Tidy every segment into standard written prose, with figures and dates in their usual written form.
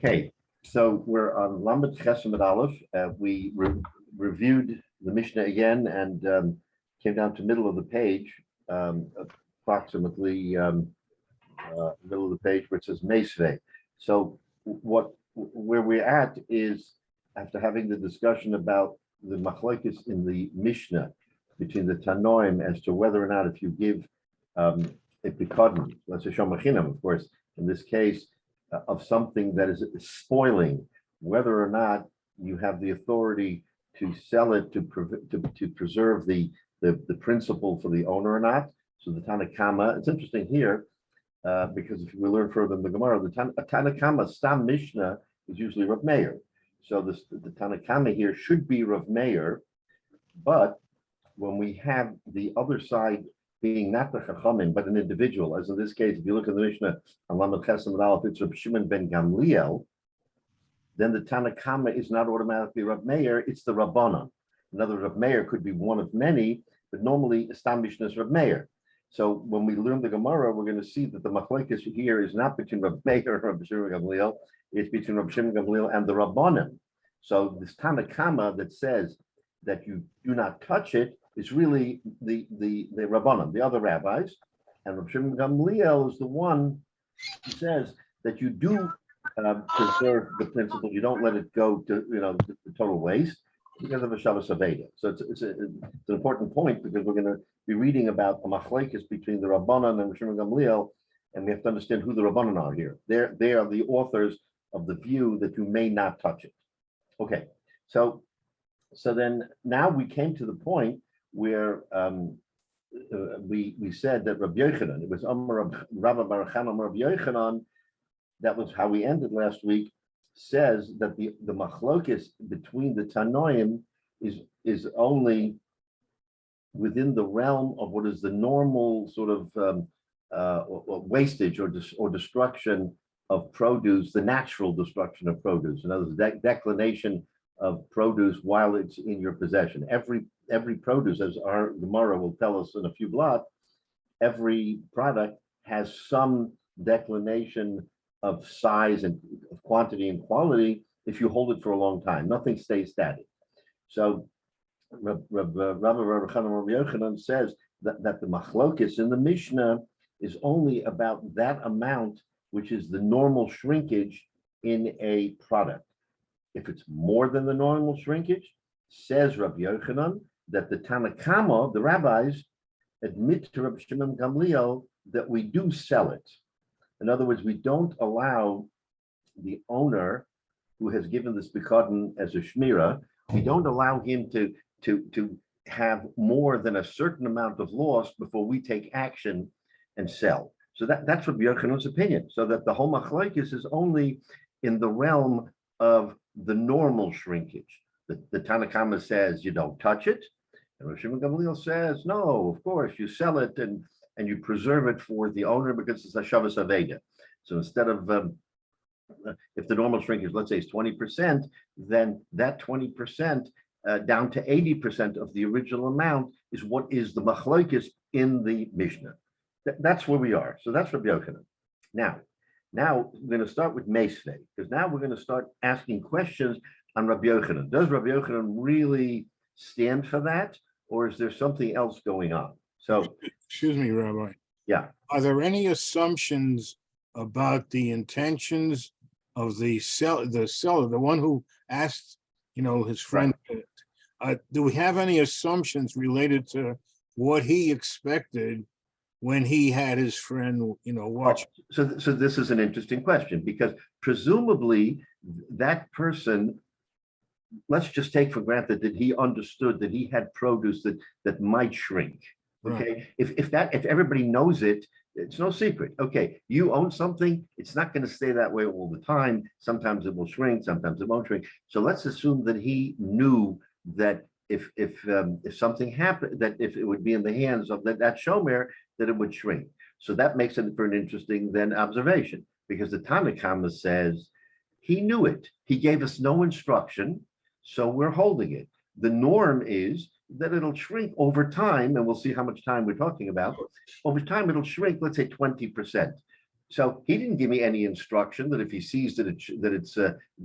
Okay, so we're on Lamed Chesed Aleph. We reviewed the Mishnah again and came down to middle of the page, approximately middle of the page where it says Meisvei. So where we're at is after having the discussion about the machlokes in the Mishnah between the Tanoim as to whether or not if you give a pikadon, let's say shomachinam, of course, in this case, of something that is spoiling, whether or not you have the authority to sell it to preserve the principle for the owner or not. So the Tanakama, it's interesting here because if we learn further in the Gemara, the Tanakama Stam Mishnah is usually Rav Meir. So the Tanakama here should be Rav Meir, but when we have the other side being not the Chachamim, but an individual, as in this case, if you look at the Mishnah, Lamed Chesed Aleph, it's Reb Shimon ben Gamliel, then the Tanakama is not automatically Rav Meir, it's the Rabbanan. In other words, Rav Meir could be one of many, but normally Stam Mishnah is Rav Meir. So when we learn the Gemara, we're going to see that the machlokes here is not between Rav Meir and Reb Shimon ben Gamliel, it's between Reb Shimon ben Gamliel and the Rabbanan. So this Tanakama that says that you do not touch it is really the Rabbanan, the other rabbis, and Reb Shimon Gamliel is the one who says that you do preserve the principle. You don't let it go to the total waste because of a Shabbos Aveda. So it's an important point because we're going to be reading about a machlokes between the Rabbanan and Reb Shimon Gamliel, and we have to understand who the Rabbanan are here. They are the authors of the view that you may not touch it. Okay, so then now we came to the point where we said that Rabbi Yochanan, it was Rabbi Baruch Hanan Rabbi Yochanan, that was how we ended last week, says that the machlokes between the Tanoim is only within the realm of what is the normal sort of wastage or destruction of produce, the natural destruction of produce. In other words, declination of produce while it's in your possession. Every produce, as our Gemara will tell us in a few blocks, every product has some declination of size and of quantity and quality if you hold it for a long time. Nothing stays static. So Rabbi Yochanan says that the machlokes in the Mishnah is only about that amount, which is the normal shrinkage in a product. If it's more than the normal shrinkage, says Rabbi Yochanan, that the Tanakama, the rabbis, admit to Rabbi Shimon Gamliel that we do sell it. In other words, we don't allow the owner who has given this pikadon as a shmira, we don't allow him to have more than a certain amount of loss before we take action and sell. So that's Rabbi Yochanan's opinion. So that the whole machlokes is only in the realm of the normal shrinkage. The Tanakama says you don't touch it, and Rabbi Shimon Gamliel says no, of course you sell it and you preserve it for the owner because it's a Shabbos Aveda. So instead of if the normal shrinkage, let's say, is 20%, then that 20% down to 80% of the original amount is what is the machlokes in the Mishnah. That's where we are. So that's Rabbi Yochanan. Now we're going to start with Meisvei, because now we're going to start asking questions on Rabbi Yochanan. Does Rabbi Yochanan really stand for that, or is there something else going on? So, excuse me, Rabbi. Yeah. Are there any assumptions about the intentions of the seller, the one who asked, his friend? Right. Do we have any assumptions related to what he expected when he had his friend, watch? So this is an interesting question, because presumably that person, let's just take for granted that he understood that he had produce that might shrink. Okay, right. If everybody knows it, it's no secret. Okay, you own something, it's not going to stay that way all the time. Sometimes it will shrink, sometimes it won't shrink. So let's assume that he knew that if something happened, that if it would be in the hands of that shomer, that it would shrink. So that makes it for an interesting then observation, because the Tanakama says he knew it. He gave us no instruction, so we're holding it. The norm is that it'll shrink over time, and we'll see how much time we're talking about. Over time, it'll shrink, let's say 20%. So he didn't give me any instruction that if he sees that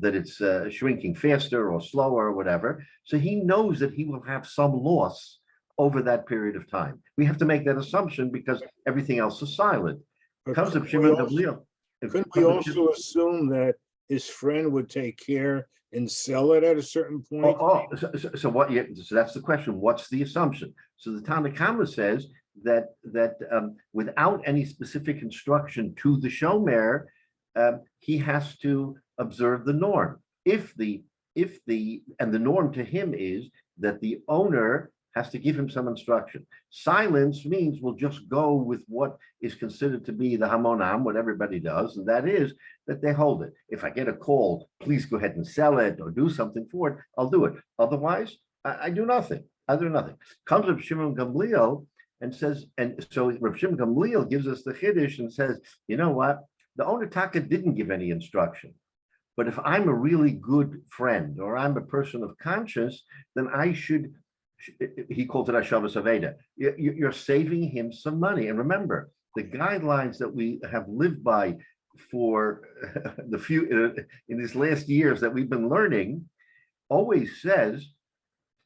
it's shrinking faster or slower or whatever. So he knows that he will have some loss over that period of time. We have to make that assumption because everything else is silent. But Comes up Shimon Gamliel. couldn't we also assume that his friend would take care and sell it at a certain point? So what? Yeah, so that's the question. What's the assumption? So the Tanna Kama says that without any specific instruction to the shomer, he has to observe the norm. If the norm to him is that the owner has to give him some instruction. Silence means we'll just go with what is considered to be the hamonam, what everybody does, and that is that they hold it. If I get a call, please go ahead and sell it or do something for it, I'll do it. Otherwise, I do nothing. I do nothing. Comes Reb Shimon Gamliel and says, and so Reb Shimon Gamliel gives us the chiddush and says, you know what? The owner Taka didn't give any instruction. But if I'm a really good friend or I'm a person of conscience, then I should, he calls it Hashavas Aveda. You're saving him some money. And remember, the guidelines that we have lived by for the few in these last years that we've been learning always says,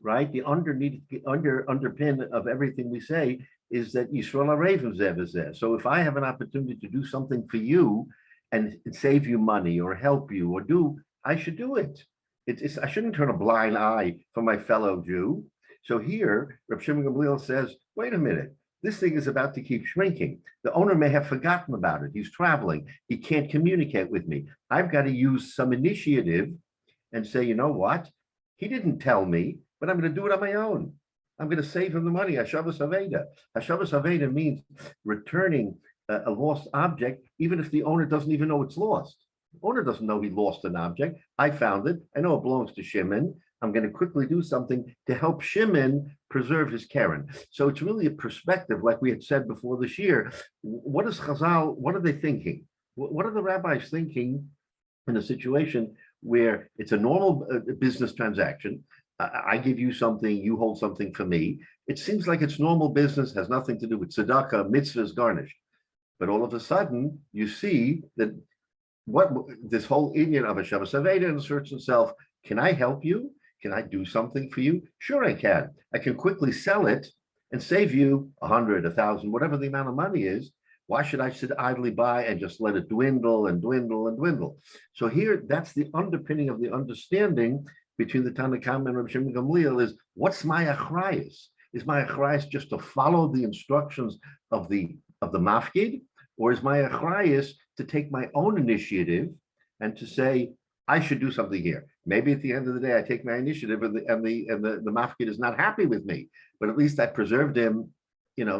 right, the underpin of everything we say is that Yisrael Arevim Zev is there. So if I have an opportunity to do something for you and save you money or help you or do, I should do it. I shouldn't turn a blind eye for my fellow Jew. So here, Reb Shimon Gamliel says, wait a minute, this thing is about to keep shrinking. The owner may have forgotten about it. He's traveling. He can't communicate with me. I've got to use some initiative and say, you know what? He didn't tell me, but I'm going to do it on my own. I'm going to save him the money. Hashavas Aveda. Hashavas Aveda means returning a lost object, even if the owner doesn't even know it's lost. The owner doesn't know he lost an object. I found it. I know it belongs to Shimon. I'm going to quickly do something to help Shimon preserve his Karen. So it's really a perspective, like we had said before this year. What is Chazal? What are they thinking? What are the rabbis thinking in a situation where it's a normal business transaction? I give you something, you hold something for me. It seems like it's normal business, has nothing to do with tzedakah, mitzvahs, garnish. But all of a sudden, you see that what this whole Indian of a Shabbos Aveda inserts itself. Can I help you? Can I do something for you? Sure, I can. I can quickly sell it and save you 100, 1,000, whatever the amount of money is. Why should I sit idly by and just let it dwindle and dwindle and dwindle? So here, that's the underpinning of the understanding between the Tanna Kama and Reb Shimon Gamliel is, what's my achrayus? Is my achrayus just to follow the instructions of the mafkid, or is my achrayus to take my own initiative and to say, I should do something here? Maybe at the end of the day, I take my initiative and the mafkid is not happy with me, but at least I preserved him,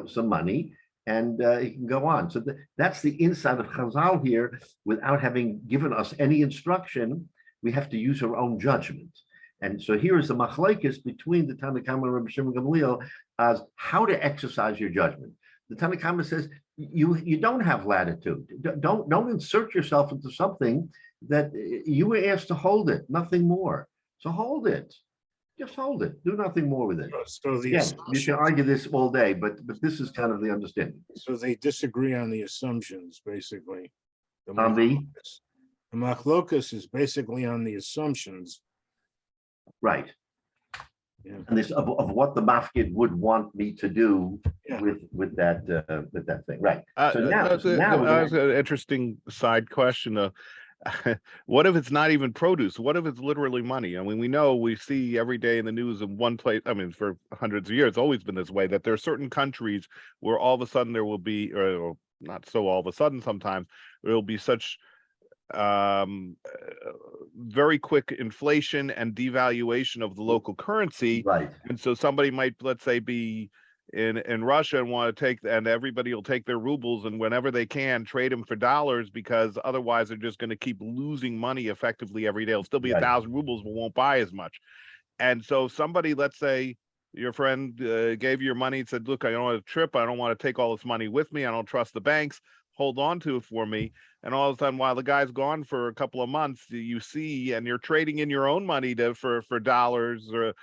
some money, and he can go on. So that's the insight of Chazal here. Without having given us any instruction, we have to use our own judgment. And so here is the machlokes between the Tanna Kama and Rabbi Shimon Gamliel as how to exercise your judgment. The Tanna Kama says you don't have latitude. Don't insert yourself into something that you were asked to hold it, nothing more. So hold it. Just hold it. Do nothing more with it. So you can argue this all day, but this is kind of the understanding. So they disagree on the assumptions, basically. The machlokas is basically on the assumptions. Right. Yeah. And this of what the mafkid would want me to do with that thing. Right. So that's an interesting side question. What if it's not even produce? What if it's literally money? I mean, we see every day in the news in one place, I mean, for hundreds of years, it's always been this way, that there are certain countries where all of a sudden there will be, or not so all of a sudden sometimes, there will be such very quick inflation and devaluation of the local currency. Right. And so somebody might, let's say, be in Russia and want to take, and everybody will take their rubles and whenever they can trade them for dollars, because otherwise they're just going to keep losing money effectively every day. It'll still be 1,000 rubles, but won't buy as much. And so somebody, let's say your friend gave you your money and said, look, I don't want to trip. I don't want to take all this money with me. I don't trust the banks. Hold on to it for me. And all of a sudden, while the guy's gone for a couple of months, you see, and you're trading in your own money for dollars, or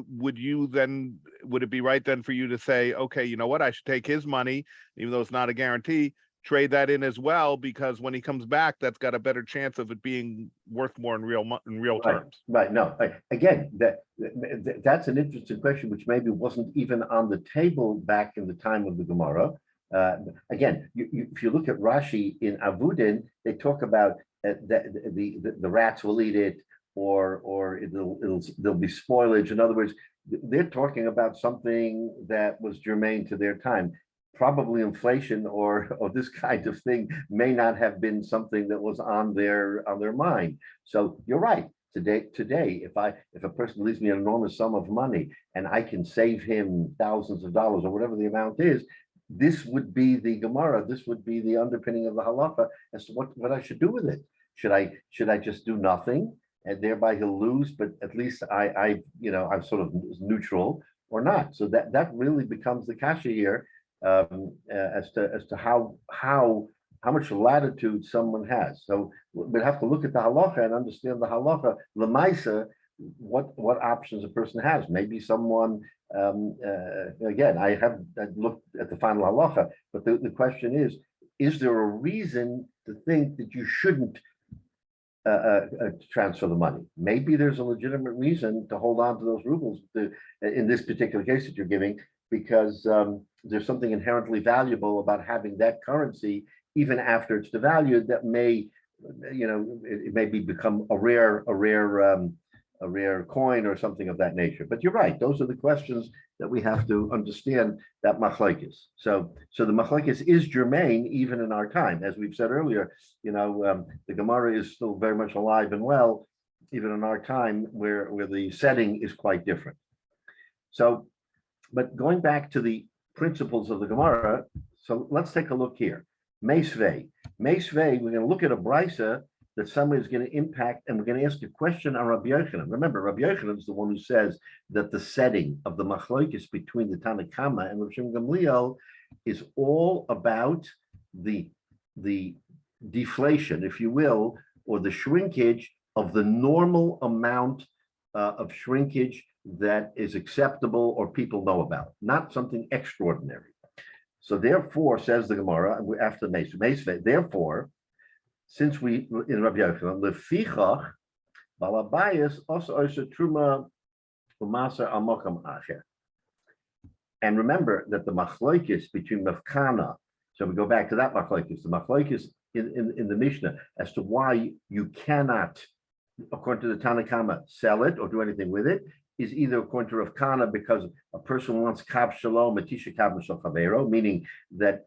would it be right then for you to say, okay, you know what, I should take his money, even though it's not a guarantee, trade that in as well, because when he comes back, that's got a better chance of it being worth more in real Right, terms. right. No, again, that's an interesting question, which maybe wasn't even on the table back in the time of the Gemara. Again, if you look at Rashi in Avudin, they talk about the rats will eat it, or there'll be spoilage. In other words, they're talking about something that was germane to their time. Probably inflation or this kind of thing may not have been something that was on their mind. So you're right. Today, if a person leaves me an enormous sum of money and I can save him thousands of dollars or whatever the amount is, this would be the Gemara. This would be the underpinning of the halacha as to what I should do with it. Should I just do nothing and thereby he'll lose, but at least I'm sort of neutral or not. So that really becomes the kasha here. As to how much latitude someone has. So we'd have to look at the halacha and understand the halacha, lemaisa, what options a person has. Maybe someone, again, I looked at the final halacha, but the question is there a reason to think that you shouldn't transfer the money? Maybe there's a legitimate reason to hold on to those rubles in this particular case that you're giving, because there's something inherently valuable about having that currency, even after it's devalued, that may, it may become a rare coin or something of that nature. But you're right; those are the questions that we have to understand that machlokes. So the machlokes is germane even in our time, as we've said earlier. The Gemara is still very much alive and well, even in our time, where the setting is quite different. So. But going back to the principles of the Gemara, so let's take a look here. Meisvei, we're going to look at a brisa that somebody is going to impact, and we're going to ask a question on Rabbi Yochanan. Remember, Rabbi Yochanan is the one who says that the setting of the machlokes between the Tanna Kama and Rav Shimon Gamliel is all about the deflation, if you will, or the shrinkage of the normal amount of shrinkage that is acceptable or people know about, not something extraordinary. So therefore, says the Gemara, after Meisvei, therefore, since we in Rabbi Yochanan, lefichach balabayas also truma u'maser amokam acher. And remember that the machlokes between mafkana, so we go back to that machlokes, the machlokes in the Mishnah as to why you cannot, according to the Tanna Kama, sell it or do anything with it, is either according to Rav Kana because a person wants kab shalom, matisha kab chavero, meaning that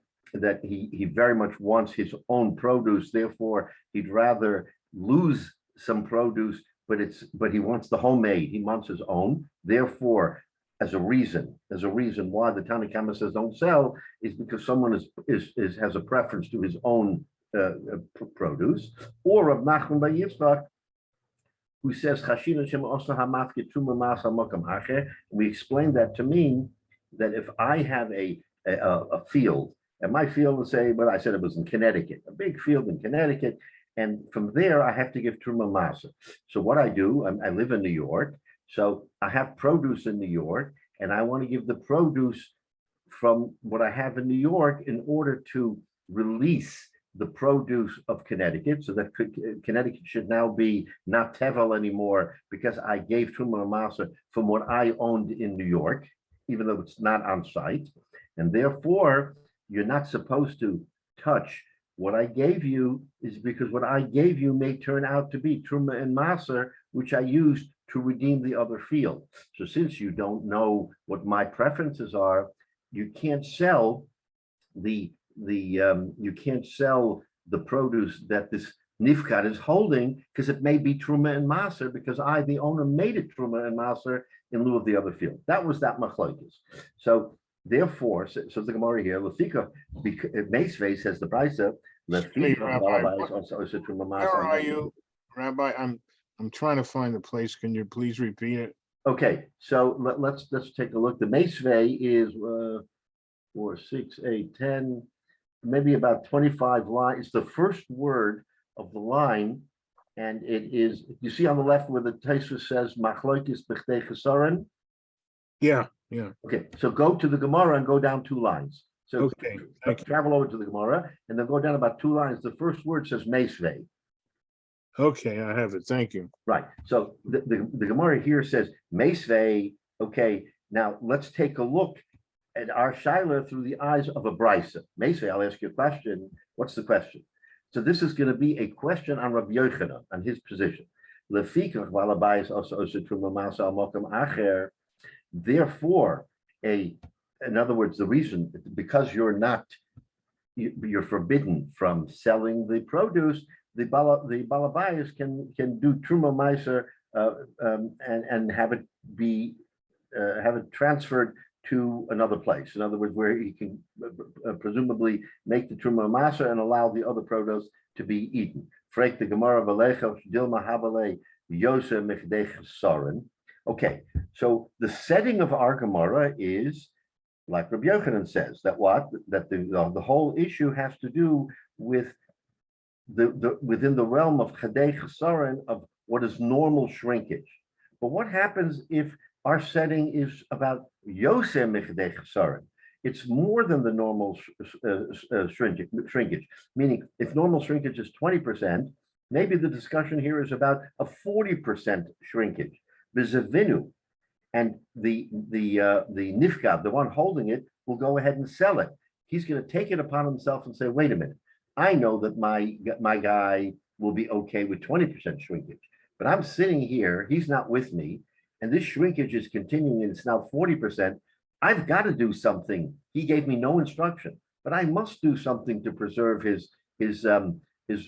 he very much wants his own produce, therefore he'd rather lose some produce, but he wants the homemade, he wants his own. Therefore, as a reason why the Tanna Kama says don't sell is because someone has a preference to his own produce. Or Rav Nachman bar Yitzchak, who says we explained that to mean that if I have a field, and my field, let's say, I said it was in Connecticut, a big field in Connecticut, and from there I have to give Truma Masa. So what I do, I live in New York, so I have produce in New York, and I want to give the produce from what I have in New York in order to release the produce of Connecticut, so that Connecticut should now be not Tevel anymore because I gave Truma Masa from what I owned in New York, even though it's not on site, and therefore you're not supposed to touch what I gave you, is because what I gave you may turn out to be Truma and Maser, which I used to redeem the other field. So since you don't know what my preferences are, you can't sell the produce that this nifkat is holding, because it may be Truma and Maser, because I, the owner, made it Truma and Maser in lieu of the other field. That was that machlokes. So therefore, so the Gemara here, Lefika, Meisvei says the brisa, Lefika, where are you, Rabbi? I'm trying to find the place. Can you please repeat it? Okay, so let's take a look. The Meisvei is 4, 6, 8, 10. Maybe about 25 lines. It's the first word of the line, and it is, you see on the left where the Tosfos says machlokes b'chdei chesaron? Yeah. Okay, so go to the Gemara and go down 2 lines. So Okay, thank you. travel over to the Gemara and then go down about 2 lines. The first word says Meisvei. Okay, I have it. Thank you. Right. So the Gemara here says Meisvei. Okay, now let's take a look at our Shiur through the eyes of a Brisa. Meisvei, I'll ask you a question. What's the question? So this is going to be a question on Rabbi Yochanan, on his position. Therefore, in other words, the reason, because you're forbidden from selling the produce, the balabayas can do truma meiser and have it transferred to another place. In other words, where he can presumably make the truma meiser and allow the other produce to be eaten. Freik the Gemara v'lecha dilma havale yose mechdech soren. Okay, so the setting of our Gemara is, like Rabbi Yochanan says, that the whole issue has to do with within the realm of chadei chesaron, of what is normal shrinkage. But what happens if our setting is about yosem chadei chesaron? It's more than the normal shrinkage. Meaning, if normal shrinkage is 20%, maybe the discussion here is about a 40% shrinkage. V'zevinu, and the nifkad, the one holding it, will go ahead and sell it. He's going to take it upon himself and say, "Wait a minute, I know that my guy will be okay with 20% shrinkage, but I'm sitting here, he's not with me, and this shrinkage is continuing, and it's now 40%. I've got to do something. He gave me no instruction, but I must do something to preserve his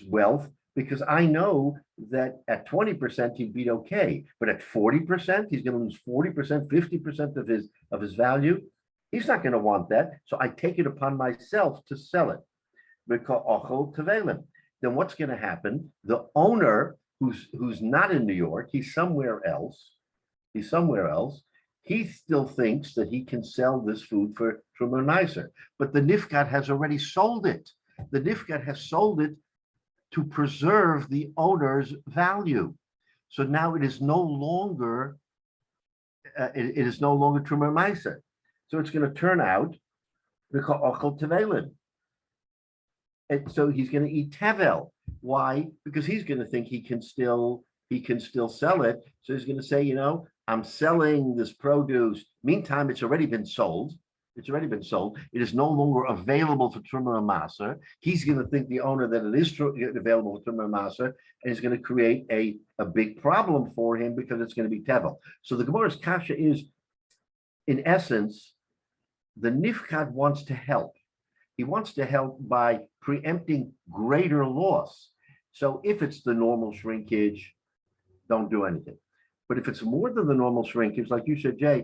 wealth, because I know that at 20% he'd be okay, but at 40%, he's going to lose 40%, 50% of his value. He's not going to want that. So I take it upon myself to sell it. Then what's going to happen? The owner, who's not in New York, he's somewhere else. He still thinks that he can sell this food for truma meiser, but the nifkad has already sold it. The nifkad has sold it to preserve the owner's value. So now it is no longer truma meiser. So it's going to turn out and so he's going to eat tevel. Why? Because he's going to think he can still sell it. So he's going to say, I'm selling this produce. Meantime, it's already been sold. It is no longer available for truma meiser. He's going to think, the owner, that it is available for truma meiser, and it's going to create a big problem for him, because it's going to be tevel. So the Gemara's kasha is, in essence, the nifkad wants to help. He wants to help by preempting greater loss. So if it's the normal shrinkage, don't do anything. But if it's more than the normal shrinkage, like you said, Jay,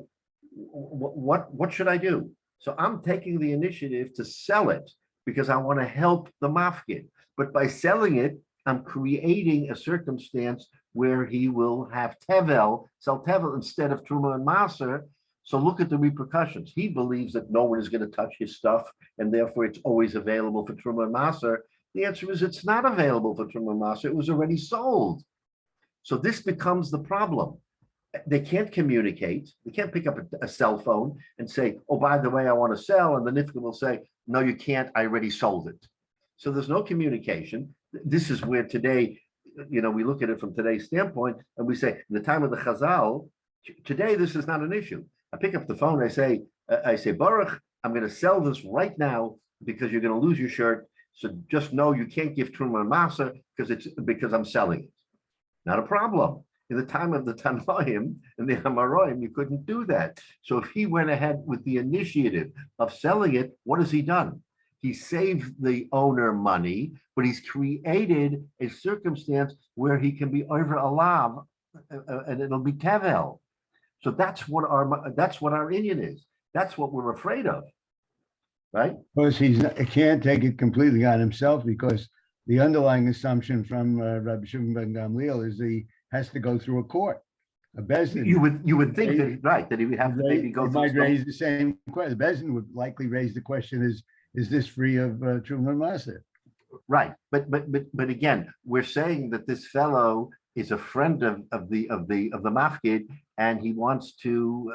what should I do? So I'm taking the initiative to sell it because I want to help the mafkid. But by selling it, I'm creating a circumstance where he will have sell tevel instead of truma and maser. So look at the repercussions. He believes that no one is going to touch his stuff, and therefore it's always available for truma and maser. The answer is, it's not available for truma and maser. It was already sold. So this becomes the problem. They can't communicate. They can't pick up a cell phone and say, "Oh, by the way, I want to sell." And the nifka will say, "No, you can't. I already sold it." So there's no communication. This is where today, we look at it from today's standpoint, and we say, in the time of the Chazal, today this is not an issue. I pick up the phone. I say, "Baruch, I'm going to sell this right now because you're going to lose your shirt. So just know you can't give truma and maser because I'm selling it." Not a problem. In the time of the Tanoim and the Amaroim, you couldn't do that. So if he went ahead with the initiative of selling it, what has he done? He saved the owner money, but he's created a circumstance where he can be over alav, and it'll be tevel. So that's what our Indian is. That's what we're afraid of, right? Because he can't take it completely on himself, because the underlying assumption from Rabbi Shimon ben Gamliel is he has to go through a court, a bezdin. You would think that he would have to maybe go through. Might raise the same question. The bezdin would likely raise the question: Is this free of truma and maser? Right, but again, we're saying that this fellow is a friend of the mafkid, and he wants to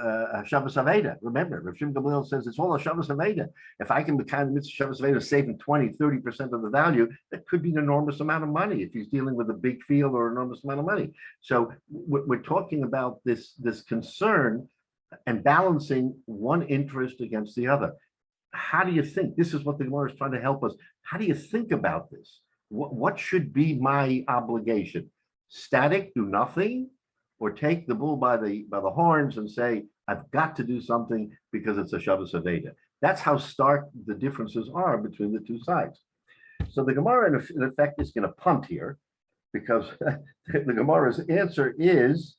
Shabbos Aveda. Remember, Rav Shimon Gamliel says it's all a Shabbos Aveda. If I can be kind of mitzvah Shabbos Aveda, saving 20, 30% of the value, that could be an enormous amount of money if he's dealing with a big field or an enormous amount of money. So we're talking about this concern and balancing one interest against the other. How do you think? This is what the Gemara is trying to help us. How do you think about this? What should be my obligation? Static, do nothing, or take the bull by the horns and say, I've got to do something because it's a Shabbos Aveda. That's how stark the differences are between the two sides. So the Gemara, in effect, is going to punt here, because the Gemara's answer is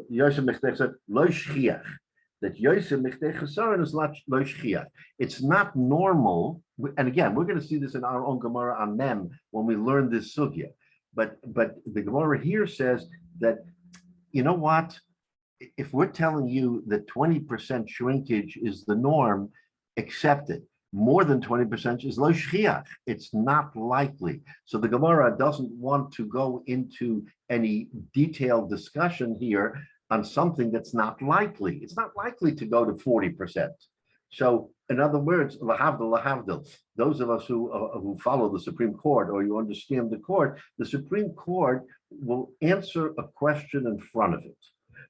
Yosef Mechtech said, Lo Shchiach. That Yosef Mechtech Chesaron is not Lo Shchiach. It's not normal, and again, we're going to see this in our own Gemara on Mem when we learn this sugya. But the Gemara here says that, you know what? If we're telling you that 20% shrinkage is the norm, accept it. More than 20% is lo shchiach. It's not likely. So the Gemara doesn't want to go into any detailed discussion here on something that's not likely. It's not likely to go to 40%. So in other words, lahavdil, those of us who follow the Supreme Court, or you understand the court, the Supreme Court will answer a question in front of it.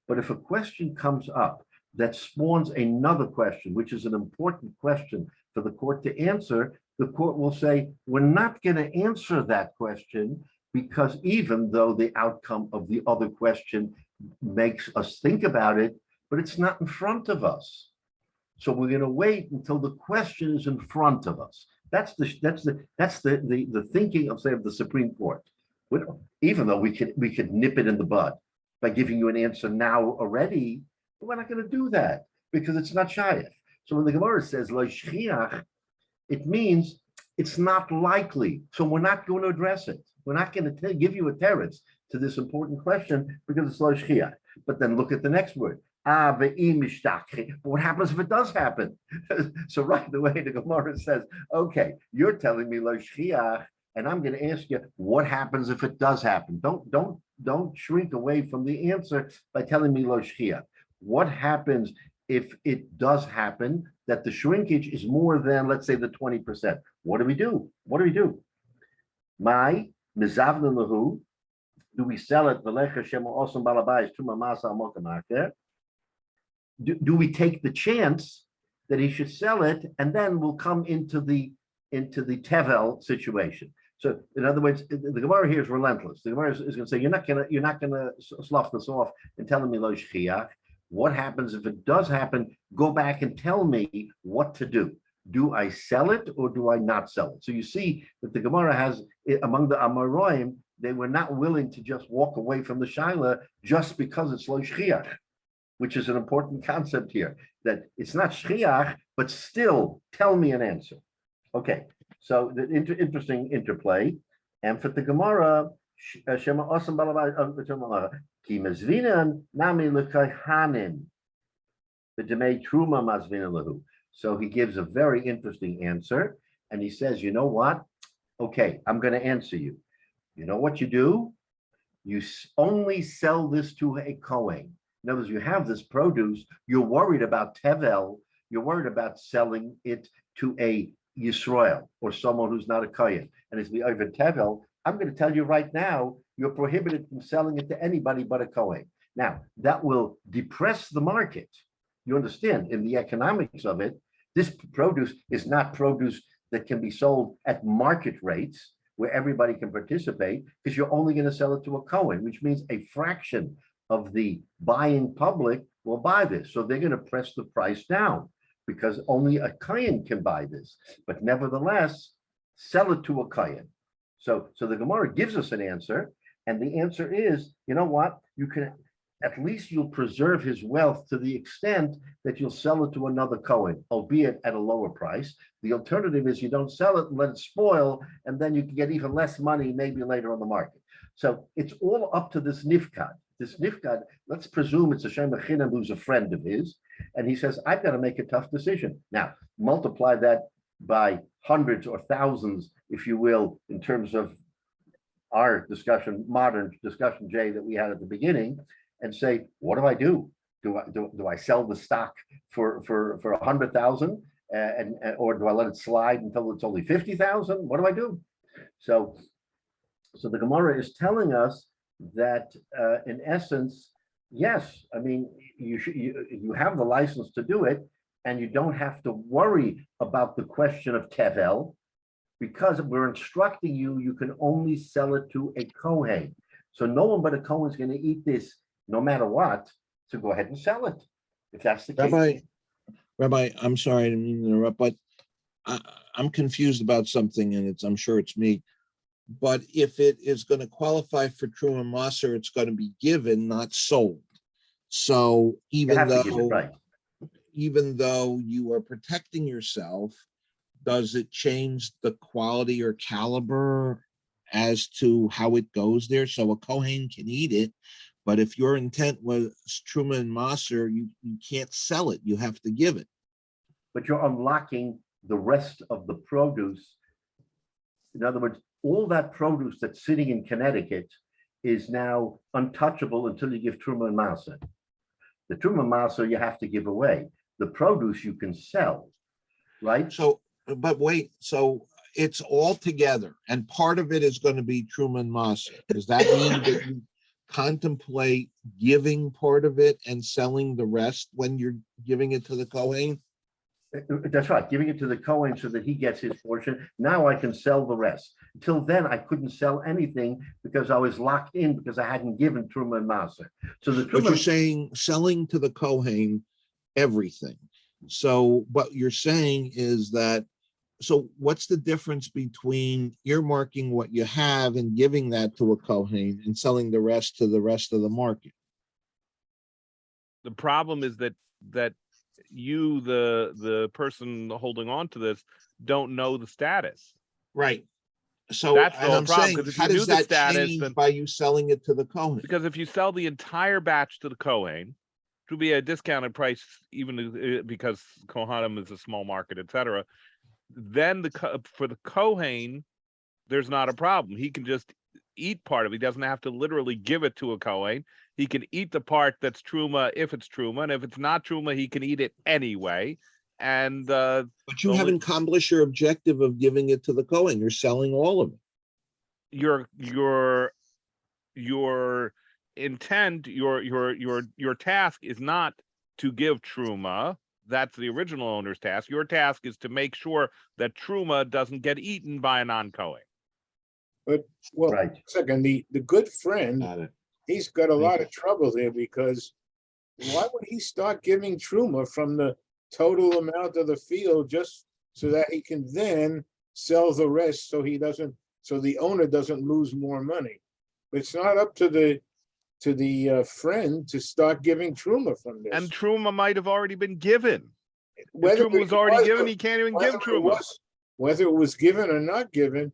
But if a question comes up that spawns another question, which is an important question for the court to answer, the court will say, we're not going to answer that question, because even though the outcome of the other question makes us think about it, but it's not in front of us. So we're going to wait until the question is in front of us. That's the thinking of, say, of the Supreme Court. Even though we could nip it in the bud by giving you an answer now already, but we're not going to do that because it's not shayach. So when the Gemara says lo shchiach, it means it's not likely. So we're not going to address it. We're not going to give you a teretz to this important question because it's lo shchiach. But then look at the next word. But what happens if it does happen? So right away, the Gemara says, okay, you're telling me lo shchiach, and I'm going to ask you, what happens if it does happen? Don't shrink away from the answer by telling me lo shchiach. What happens if it does happen that the shrinkage is more than, let's say, the 20%? What do we do? What do we do? My mizavna lahu, do we sell it? Do we take the chance that he should sell it, and then we'll come into the tevel situation? So in other words, the Gemara here is relentless. The Gemara is going to say, you're not gonna slough this off and telling me lo shchiach. What happens if it does happen? Go back and tell me what to do. Do I sell it or do I not sell it? So you see that the Gemara has, among the Amoraim, they were not willing to just walk away from the shaila just because it's lo shchiach, which is an important concept here, that it's not shchiach, but still tell me an answer. Okay, so the interesting interplay. And for the Gemara, Shema Osam Balabai Ki Mazvinan Nami Lekayhanim B'Demei Truma Mazvina Lahu. So he gives a very interesting answer, and he says, you know what? Okay, I'm going to answer you. You know what you do? You only sell this to a Kohen. In other words, you have this produce, you're worried about tevel, you're worried about selling it to a Yisrael or someone who's not a Kohen. And it's the over tevel. I'm going to tell you right now, you're prohibited from selling it to anybody but a Kohen. Now, that will depress the market. You understand, in the economics of it, this produce is not produce that can be sold at market rates where everybody can participate, because you're only going to sell it to a Kohen, which means a fraction of the buying public will buy this. So they're going to press the price down because only a Kohen can buy this. But nevertheless, sell it to a Kohen. So the Gemara gives us an answer, and the answer is, you know what? You can, at least you'll preserve his wealth to the extent that you'll sell it to another Kohen, albeit at a lower price. The alternative is you don't sell it and let it spoil, and then you can get even less money maybe later on the market. So it's all up to this nifkad. This nifkad, let's presume it's a Shem Echinam who's a friend of his, and he says, I've got to make a tough decision. Now, multiply that by hundreds or thousands, if you will, in terms of our discussion, modern discussion, Jay, that we had at the beginning, and say, what do I do? Do I sell the stock for 100,000 or do I let it slide until it's only 50,000? What do I do? So the Gemara is telling us that in essence, yes, I mean, you have the license to do it, and you don't have to worry about the question of tevel, because we're instructing you, you can only sell it to a Kohen. So no one but a Kohen is going to eat this no matter what. So go ahead and sell it, if that's the case. Rabbi, I'm sorry, I didn't mean to interrupt, but I'm confused about something, and I'm sure it's me. But if it is going to qualify for Truma Maser, it's going to be given, not sold. So even though you are protecting yourself, does it change the quality or caliber as to how it goes there? So a Kohen can eat it, but if your intent was Truma and Maser, you can't sell it. You have to give it. But you're unlocking the rest of the produce. In other words, all that produce that's sitting in Connecticut is now untouchable until you give Truma and Maser. The Truma and Maser you have to give away. The produce you can sell, right? So, but wait, so it's all together, and part of it is going to be Truma and Maser. Does that mean that you contemplate giving part of it and selling the rest when you're giving it to the Kohen? That's right, giving it to the Kohen so that he gets his portion. Now I can sell the rest. Till then, I couldn't sell anything because I was locked in because I hadn't given Truma and Maser. So the Truma. But you're saying selling to the Kohen everything. So what you're saying is that, so what's the difference between earmarking what you have and giving that to a Kohen and selling the rest to the rest of the market? The problem is that you, the person holding on to this, don't know the status. Right. So that's the whole I'm problem, saying, because if how you does knew the that status, change then by you selling it to the Kohen? because if you sell the entire batch to the Kohen, it will be a discounted price, even because Kohanim is a small market, etc. Then for the Kohen, there's not a problem. He can just eat part of it. He doesn't have to literally give it to a Kohen. He can eat the part that's Truma if it's Truma, and if it's not Truma, he can eat it anyway. And but you haven't accomplished your objective of giving it to the Kohen. You're selling all of it. Your intent, your task is not to give Truma. That's the original owner's task. Your task is to make sure that Truma doesn't get eaten by a non-Kohen. But, well, Right. second, the good friend, he's got a lot of trouble there, because why would he start giving Truma from the total amount of the field just so that he can then sell the rest so the owner doesn't lose more money? But it's not up to the friend to start giving Truma from this. And Truma might have already been given. Whether Truma was already given, he can't even give Truma. Whether it was given or not given,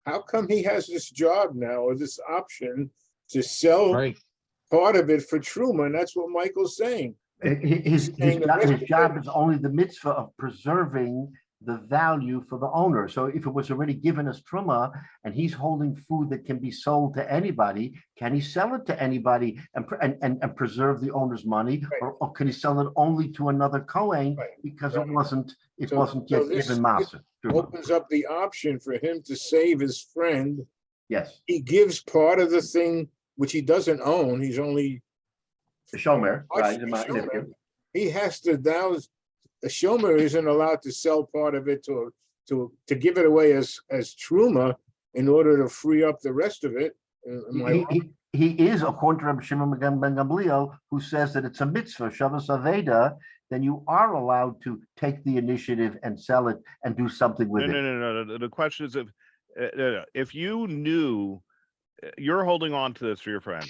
how come he has this job now, or this option to sell part of it for Truma? And that's what Michael's saying. His job is only the mitzvah of preserving the value for the owner. So if it was already given as Truma and he's holding food that can be sold to anybody, can he sell it to anybody and preserve the owner's money? Right. Or can he sell it only to another Kohen because it wasn't yet given Maser? Opens up the option for him to save his friend. Yes. He gives part of the thing which he doesn't own. He's only The shomer, right? He has to now. The shomer isn't allowed to sell part of it to give it away as Truma in order to free up the rest of it. He is, according to Rabbi Shimon ben Gamliel, who says that it's a mitzvah, Shavas Aveda, then you are allowed to take the initiative and sell it and do something with it. No. The question is, if you knew you're holding on to this for your friend,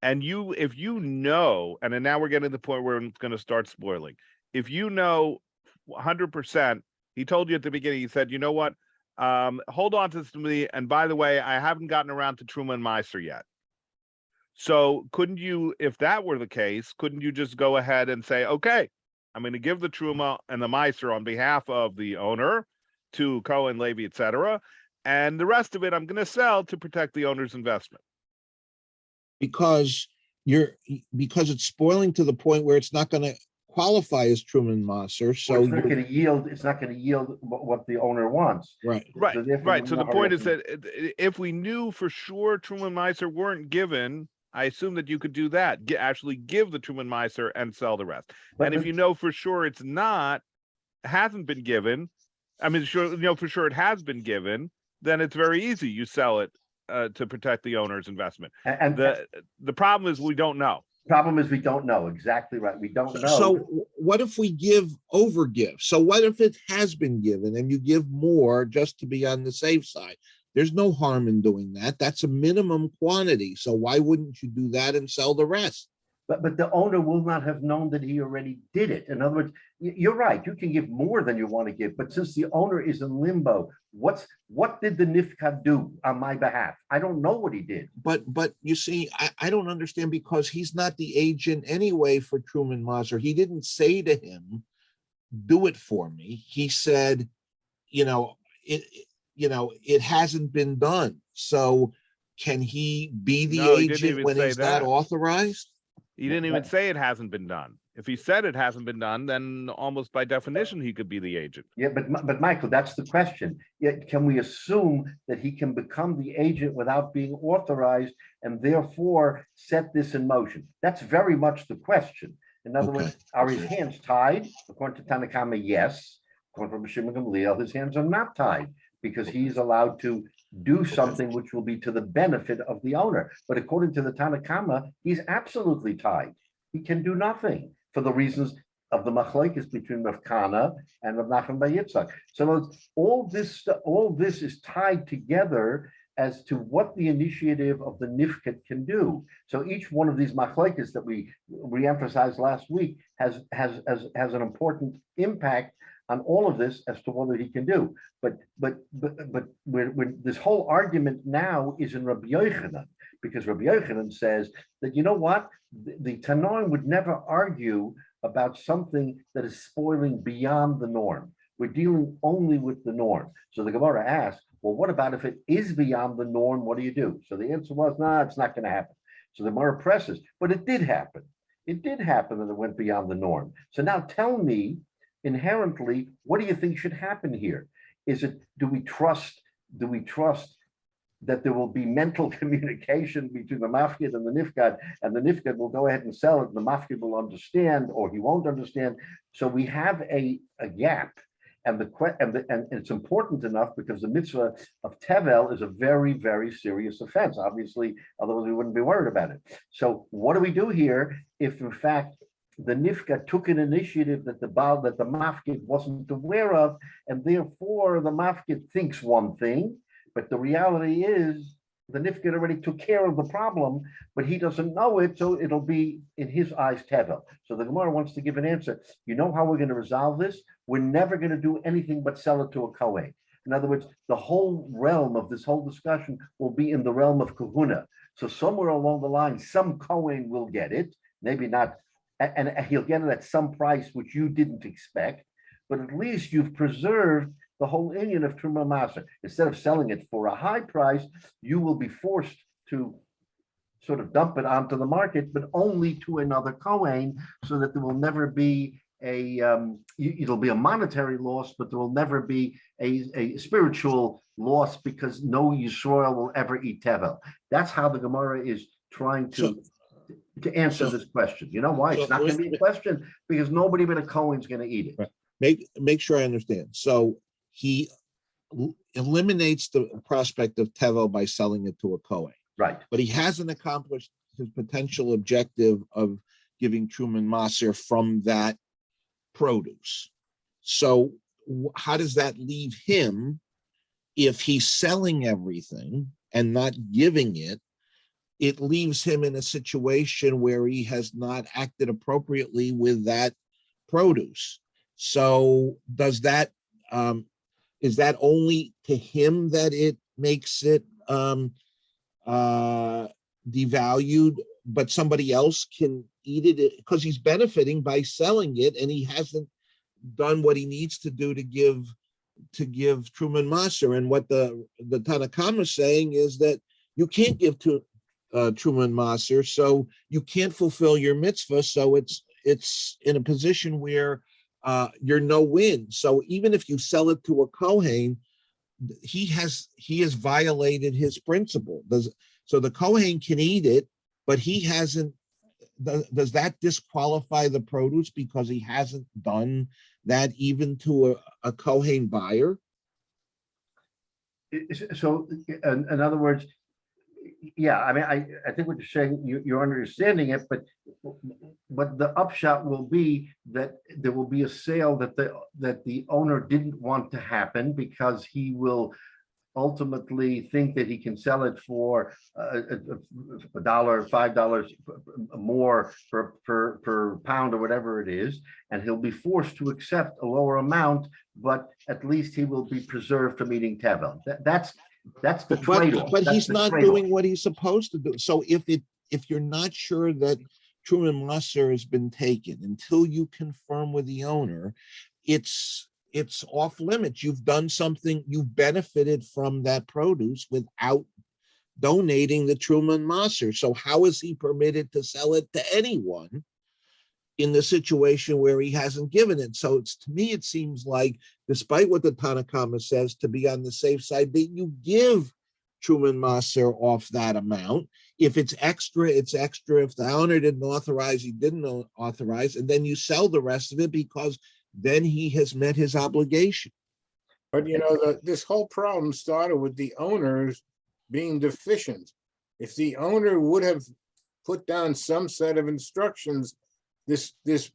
and if you know, and then now we're getting to the point where it's going to start spoiling. If you know 100%, he told you at the beginning, he said, you know what, hold on to this to me. And by the way, I haven't gotten around to Truma and Meiser yet. So couldn't you, if that were the case, couldn't you just go ahead and say, okay, I'm going to give the Truma and the Meiser on behalf of the owner to Cohen, Levy, etc. and the rest of it I'm going to sell to protect the owner's investment. Because it's spoiling to the point where it's not going to qualify as Truman Maser. Or So it's not going to yield, what the owner wants. right. Right, So therefore, right. we're So the not point is already- that if we knew for sure Truman Meiser weren't given, I assume that you could do that, actually give the Truman Meiser and sell the rest. And if you know for sure it's not, hasn't been given, I mean, for sure it has been given, then it's very easy. You sell it to protect the owner's investment. And The problem is we don't know. problem is we don't know. Exactly right. We don't know. So what if we overgive? So what if it has been given and you give more just to be on the safe side? There's no harm in doing that. That's a minimum quantity. So why wouldn't you do that and sell the rest? But the owner will not have known that he already did it. In other words, you're right. You can give more than you want to give, but since the owner is in limbo, what did the nifka do on my behalf? I don't know what he did. But you see, I don't understand, because he's not the agent anyway for Truman Maser. He didn't say to him, "Do it for me." He said, it hasn't been done. So can he be the No, he didn't agent even when say he's that. not authorized? He didn't even say it hasn't been done. If he said it hasn't been done, then almost by definition, he could be the agent. Yeah, but Michael, that's the question. Yet, can we assume that he can become the agent without being authorized and therefore set this in motion? That's very much the question. In other words, are his hands tied? According to Tanakama, yes. According to Rabbi Shimon Gamliel, his hands are not tied because he's allowed to do something which will be to the benefit of the owner. But according to the Tanakama, he's absolutely tied. He can do nothing for the reasons of the machlokes between Rav Kana and Rav Nachman bar Yitzchak. So all this is tied together as to what the initiative of the nifkat can do. So each one of these machlokes that we re-emphasized last week has an important impact on all of this as to what he can do. But this whole argument now is in Rabbi Yochanan, because Rabbi Yochanan says that, you know what, the Tanoim would never argue about something that is spoiling beyond the norm. We're dealing only with the norm. So the Gemara asks, well, what about if it is beyond the norm? What do you do? So the answer was, nah, it's not going to happen. So the Gemara presses, but it did happen. It did happen that it went beyond the norm. So now tell me, inherently, what do you think should happen here? Do we trust that there will be mental communication between the mafkid and the nifkad will go ahead and sell it, and the mafkid will understand, or he won't understand? So we have a gap, and it's important enough because the mitzvah of tevel is a very, very serious offense. Obviously, otherwise we wouldn't be worried about it. So what do we do here if, in fact, the nifka took an initiative that the mafkid wasn't aware of, and therefore the mafkid thinks one thing, but the reality is the nifka already took care of the problem, but he doesn't know it, so it'll be, in his eyes, tevel. So the Gemara wants to give an answer. You know how we're going to resolve this? We're never going to do anything but sell it to a kohen. In other words, the whole realm of this whole discussion will be in the realm of kahuna. So somewhere along the line, some kohen will get it, maybe not, and he'll get it at some price which you didn't expect, but at least you've preserved the whole union of Truma Maser. Instead of selling it for a high price, you will be forced to sort of dump it onto the market, but only to another Kohen, so that there will never be it'll be a monetary loss, but there will never be a spiritual loss, because no Yisrael will ever eat tevel. That's how the Gemara is trying to answer this question. You know why? It's not going to be a question, because nobody but a Kohen's going to eat it. Right. Make sure I understand. So he eliminates the prospect of tevel by selling it to a Kohen. Right. But he hasn't accomplished his potential objective of giving Truman Maser from that produce. So how does that leave him if he's selling everything and not giving it? It leaves him in a situation where he has not acted appropriately with that produce. So does that is that only to him that it makes it devalued, but somebody else can eat it because he's benefiting by selling it, and he hasn't done what he needs to do to give Truman Maser. And what the Tanakama is saying is that you can't give to Truman Maser, so you can't fulfill your mitzvah. So it's in a position where you're no win. So even if you sell it to a Kohen, he has violated his principle. So the Kohen can eat it, but he hasn't. Does that disqualify the produce because he hasn't done that even to a Kohen buyer? So, in other words, yeah, I mean, I think what you're saying, you're understanding it, but the upshot will be that there will be a sale that the owner didn't want to happen because he will ultimately think that he can sell it for $1, $5 more per pound or whatever it is, and he'll be forced to accept a lower amount, but at least he will be preserved from eating tevel. That's the trade-off. But he's not doing what he's supposed to do. So if you're not sure that Truman Maser has been taken until you confirm with the owner, it's off limits. You've done something, you've benefited from that produce without donating the Truman Maser. So how is he permitted to sell it to anyone in the situation where he hasn't given it? So to me, it seems like, despite what the Tanakama says, to be on the safe side, that you give Truman Maser off that amount. If it's extra, it's extra. If the owner didn't authorize, he didn't authorize, and then you sell the rest of it because then he has met his obligation. But this whole problem started with the owners being deficient. If the owner would have put down some set of instructions, this his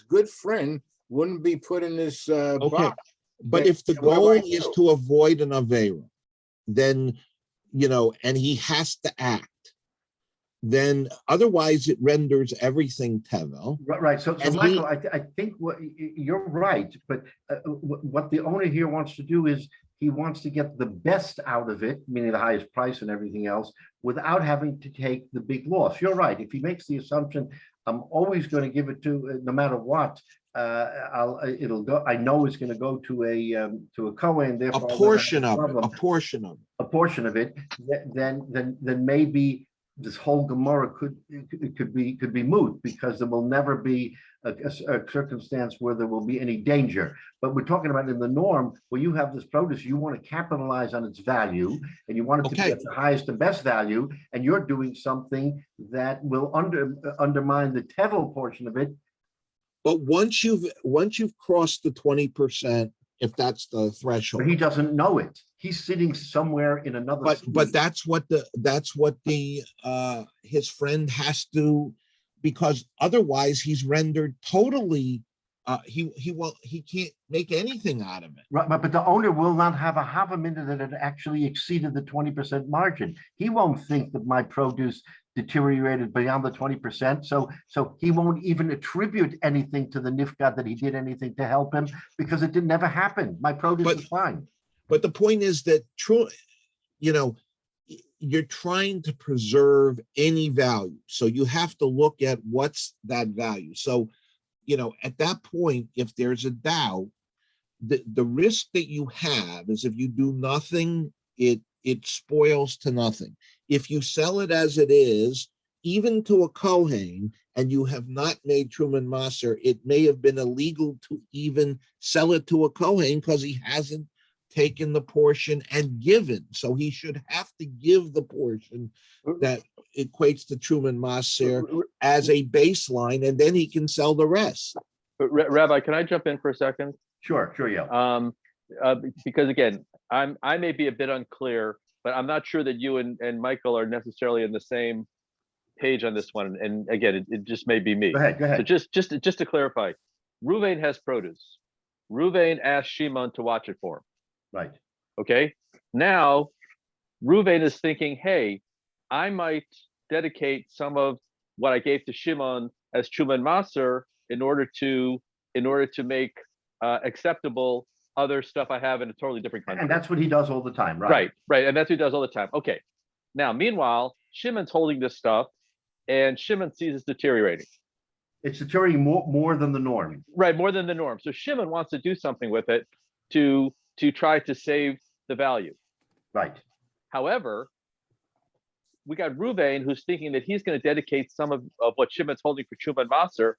good friend wouldn't be put in this box. But if the goal is to avoid an avera, then and he has to act, then otherwise it renders everything tevel. Right. So Michael, I think what you're right, but what the owner here wants to do is he wants to get the best out of it, meaning the highest price and everything else, without having to take the big loss. You're right. If he makes the assumption, I'm always going to give it to, no matter what, it'll go. I know it's going to go to a Kohen. Therefore, a portion of it. Then maybe this whole Gemara could be moot, because there will never be a circumstance where there will be any danger. But we're talking about in the norm where you have this produce, you want to capitalize on its value, and you want it to be at the highest and best value, and you're doing something that will undermine the tevel portion of it. But once you've crossed the 20%, if that's the threshold, but he doesn't know it. He's sitting somewhere in another. But that's what his friend has to, because otherwise he's rendered totally. He can't make anything out of it. Right, but the owner will not have a minute that it actually exceeded the 20% margin. He won't think that my produce deteriorated beyond the 20%. So he won't even attribute anything to the nifgad that he did anything to help him, because it never happened. My produce is fine. But the point is that you're trying to preserve any value. So you have to look at what's that value. So, at that point, if there's a doubt, the risk that you have is if you do nothing, it spoils to nothing. If you sell it as it is, even to a Kohen, and you have not made Truman Maser, it may have been illegal to even sell it to a Kohen because he hasn't taken the portion and given. So he should have to give the portion that equates to Truman Maser as a baseline, and then he can sell the rest. But Rabbi, can I jump in for a second? Sure, yeah. Because again, I may be a bit unclear, but I'm not sure that you and Michael are necessarily on the same page on this one. And again, it just may be me. Go ahead. So just to clarify, Ruvain has produce. Ruvain asked Shimon to watch it for him. Right. Okay. Now, Ruvain is thinking, hey, I might dedicate some of what I gave to Shimon as Truman Maser in order to make acceptable other stuff I have in a totally different country. And that's what he does all the time, right? Right. And that's what he does all the time. Okay. Now, meanwhile, Shimon's holding this stuff, and Shimon sees it's deteriorating. It's deteriorating more than the norm. Right, more than the norm. So Shimon wants to do something with it to try to save the value. Right. However, we got Ruvain who's thinking that he's going to dedicate some of what Shimon's holding for Truma and Maser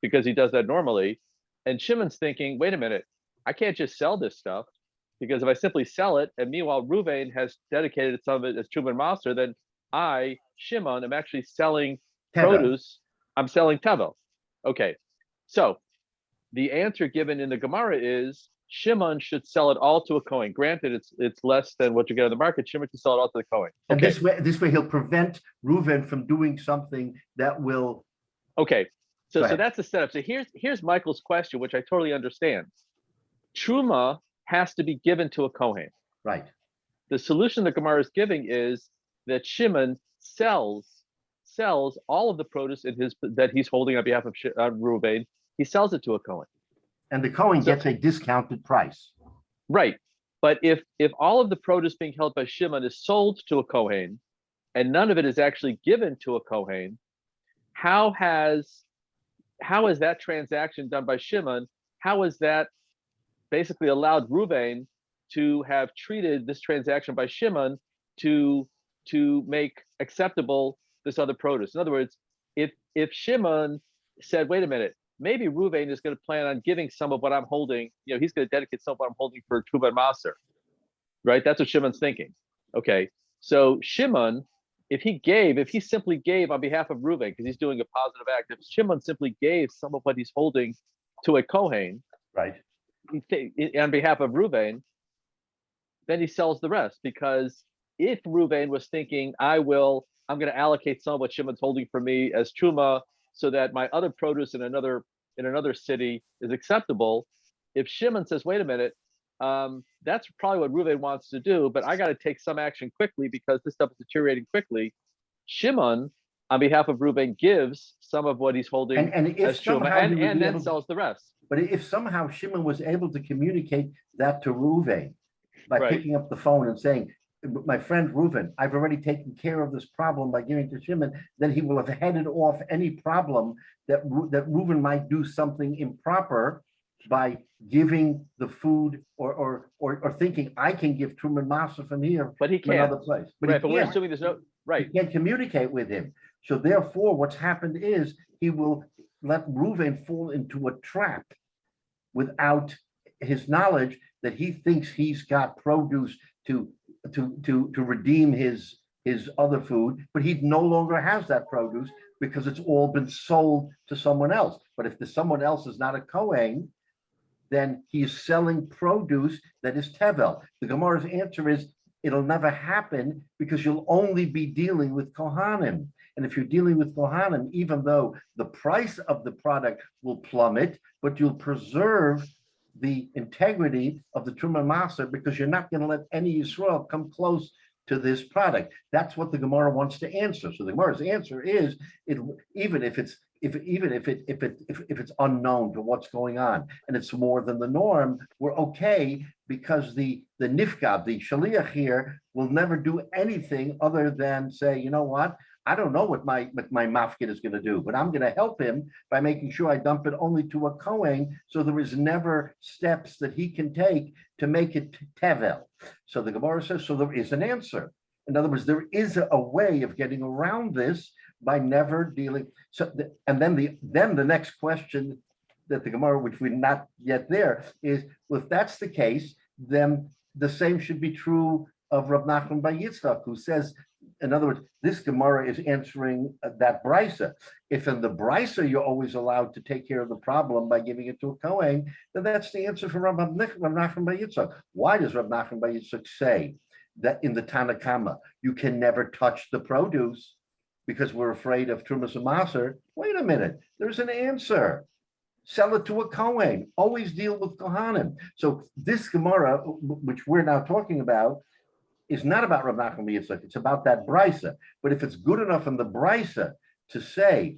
because he does that normally. And Shimon's thinking, wait a minute, I can't just sell this stuff because if I simply sell it, and meanwhile Ruvain has dedicated some of it as Truma and Maser, then I, Shimon, am actually selling produce. I'm selling tevel. Okay, so the answer given in the Gemara is Shimon should sell it all to a Kohen. Granted, it's less than what you get on the market. Shimon should sell it all to the Kohen. And Okay. this way he'll prevent Reuven from doing something that will. Okay, Go so ahead. that's the setup. So here's Michael's question, which I totally understand. Truma has to be given to a Kohen. Right. The solution the Gemara is giving is that Shimon sells all of the produce that he's holding on behalf of Reuven. He sells it to a Kohen. And the Kohen gets a discounted price. Right. But if all of the produce being held by Shimon is sold to a Kohen and none of it is actually given to a Kohen, how has that transaction done by Shimon? How has that basically allowed Reuven to have treated this transaction by Shimon to make acceptable this other produce? In other words, if Shimon said, wait a minute, maybe Reuven is going to plan on giving some of what I'm holding, he's going to dedicate some of what I'm holding for Truma and Maser, right? That's what Shimon's thinking. Okay, so Shimon, if he simply gave on behalf of Reuven, because he's doing a positive act, if Shimon simply gave some of what he's holding to a Kohen, Right. on behalf of Reuven, then he sells the rest. Because if Reuven was thinking, I'm going to allocate some of what Shimon's holding for me as Truma, so that my other produce in another city is acceptable. If Shimon says, wait a minute, that's probably what Reuven wants to do, but I got to take some action quickly because this stuff is deteriorating quickly. Shimon, on behalf of Reuven, gives some of what he's holding And if as Truma somehow he would and be then able to- sells the rest. But if somehow Shimon was able to communicate that to Reuven by Right. picking up the phone and saying, my friend Reuven, I've already taken care of this problem by giving to Shimon, then he will have headed off any problem that Reuven might do something improper by giving the food or thinking I can give Truman Masa from here But he from can't. another place. Right, but we're can't. assuming there's no, right. You can't communicate with him. So therefore, what's happened is he will let Reuven fall into a trap without his knowledge that he thinks he's got produce to redeem his other food, but he no longer has that produce because it's all been sold to someone else. But if the someone else is not a Kohen, then he is selling produce that is Tevel. The Gemara's answer is it'll never happen because you'll only be dealing with Kohanim. And if you're dealing with Kohanim, even though the price of the product will plummet, but you'll preserve the integrity of the Truma Maser because you're not going to let any Yisrael come close to this product. That's what the Gemara wants to answer. So the Gemara's answer is even if it's unknown to what's going on and it's more than the norm, we're okay because the nifka, the shaliach here, will never do anything other than say, you know what? I don't know what my mafkid is going to do, but I'm going to help him by making sure I dump it only to a Kohen, so there is never steps that he can take to make it tevel. So the Gemara says, so there is an answer. In other words, there is a way of getting around this by never dealing. So, and then the next question that the Gemara, which we're not yet there, is, well, if that's the case, then the same should be true of Rav Nachman bar Yitzchak, who says, in other words, this Gemara is answering that brisa. If in the brisa you're always allowed to take care of the problem by giving it to a Kohen, then that's the answer for Rav Nachman bar Yitzchak. Why does Rav Nachman bar Yitzchak say that in the Tanakama you can never touch the produce because we're afraid of Trumas and Maser? Wait a minute, there's an answer. Sell it to a Kohen. Always deal with Kohanim. So this Gemara, which we're now talking about, is not about Rav Nachman bar Yitzchak. It's about that brisa. But if it's good enough in the brisa to say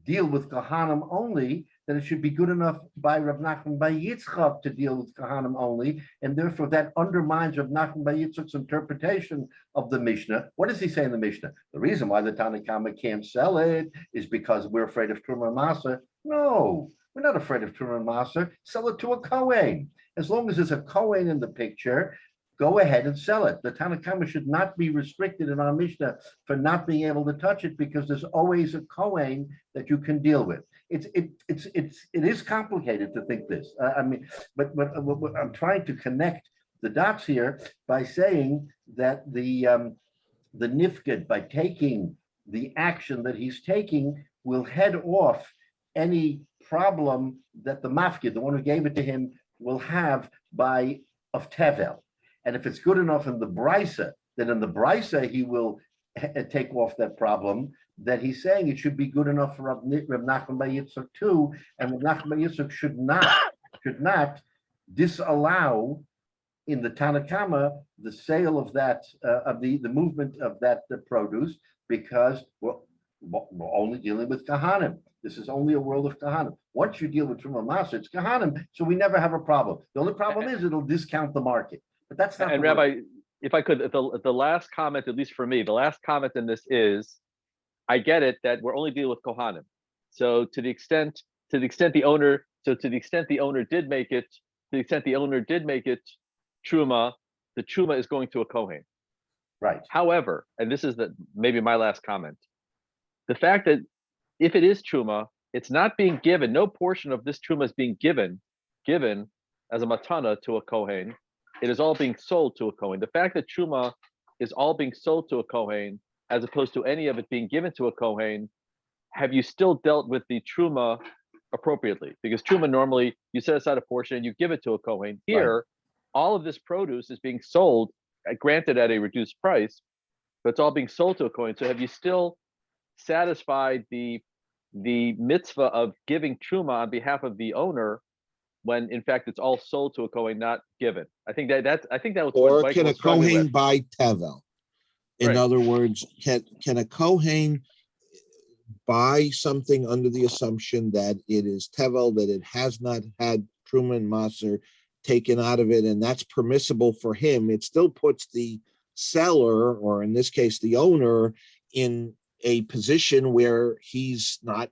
deal with Kohanim only, then it should be good enough by Rav Nachman bar Yitzchak to deal with Kohanim only, and therefore that undermines Rav Nachman bar Yitzchak's interpretation of the Mishnah. What does he say in the Mishnah? The reason why the Tanakama can't sell it is because we're afraid of Truma Maser. No, we're not afraid of Truma Maser. Sell it to a Kohen. As long as there's a Kohen in the picture, go ahead and sell it. The Tanakama should not be restricted in our Mishnah for not being able to touch it because there's always a Kohen that you can deal with. It is complicated to think this. But I'm trying to connect the dots here by saying that the nifkid, by taking the action that he's taking, will head off any problem that the mafkid, the one who gave it to him, will have of tevel. And if it's good enough in the brisa, then in the brisa he will take off that problem that he's saying it should be good enough for Reb Nachman bar Yitzchak too, and Reb Nachman bar Yitzchak should not disallow in the Tanakama the sale of that of the movement of that produce, because we're only dealing with Kahanim. This is only a world of Kahanim. Once you deal with Truma Masa, it's Kahanim, so we never have a problem. The only problem is it'll discount the market. But that's not. And Rabbi, if I could, the last comment, at least for me, the last comment in this is, I get it that we're only dealing with Kohanim. So to the extent the owner did make it Truma, the Truma is going to a Kohen. Right. However, and this is maybe my last comment, the fact that if it is Truma, it's not being given, no portion of this Truma is being given as a matana to a Kohen. It is all being sold to a Kohen. The fact that Truma is all being sold to a Kohen, as opposed to any of it being given to a Kohen, have you still dealt with the Truma appropriately? Because Truma, normally you set aside a portion and you give it to a Kohen. Here, right, all of this produce is being sold, granted at a reduced price, but it's all being sold to a Kohen. So have you still satisfied the mitzvah of giving Truma on behalf of the owner, when in fact it's all sold to a Kohen, not given? I think that was. Or can a Kohen buy tevel? In Right. other words, can a Kohen buy something under the assumption that it is tevel, that it has not had Truma and Maser taken out of it, and that's permissible for him? It still puts the seller, or in this case the owner, in a position where he's not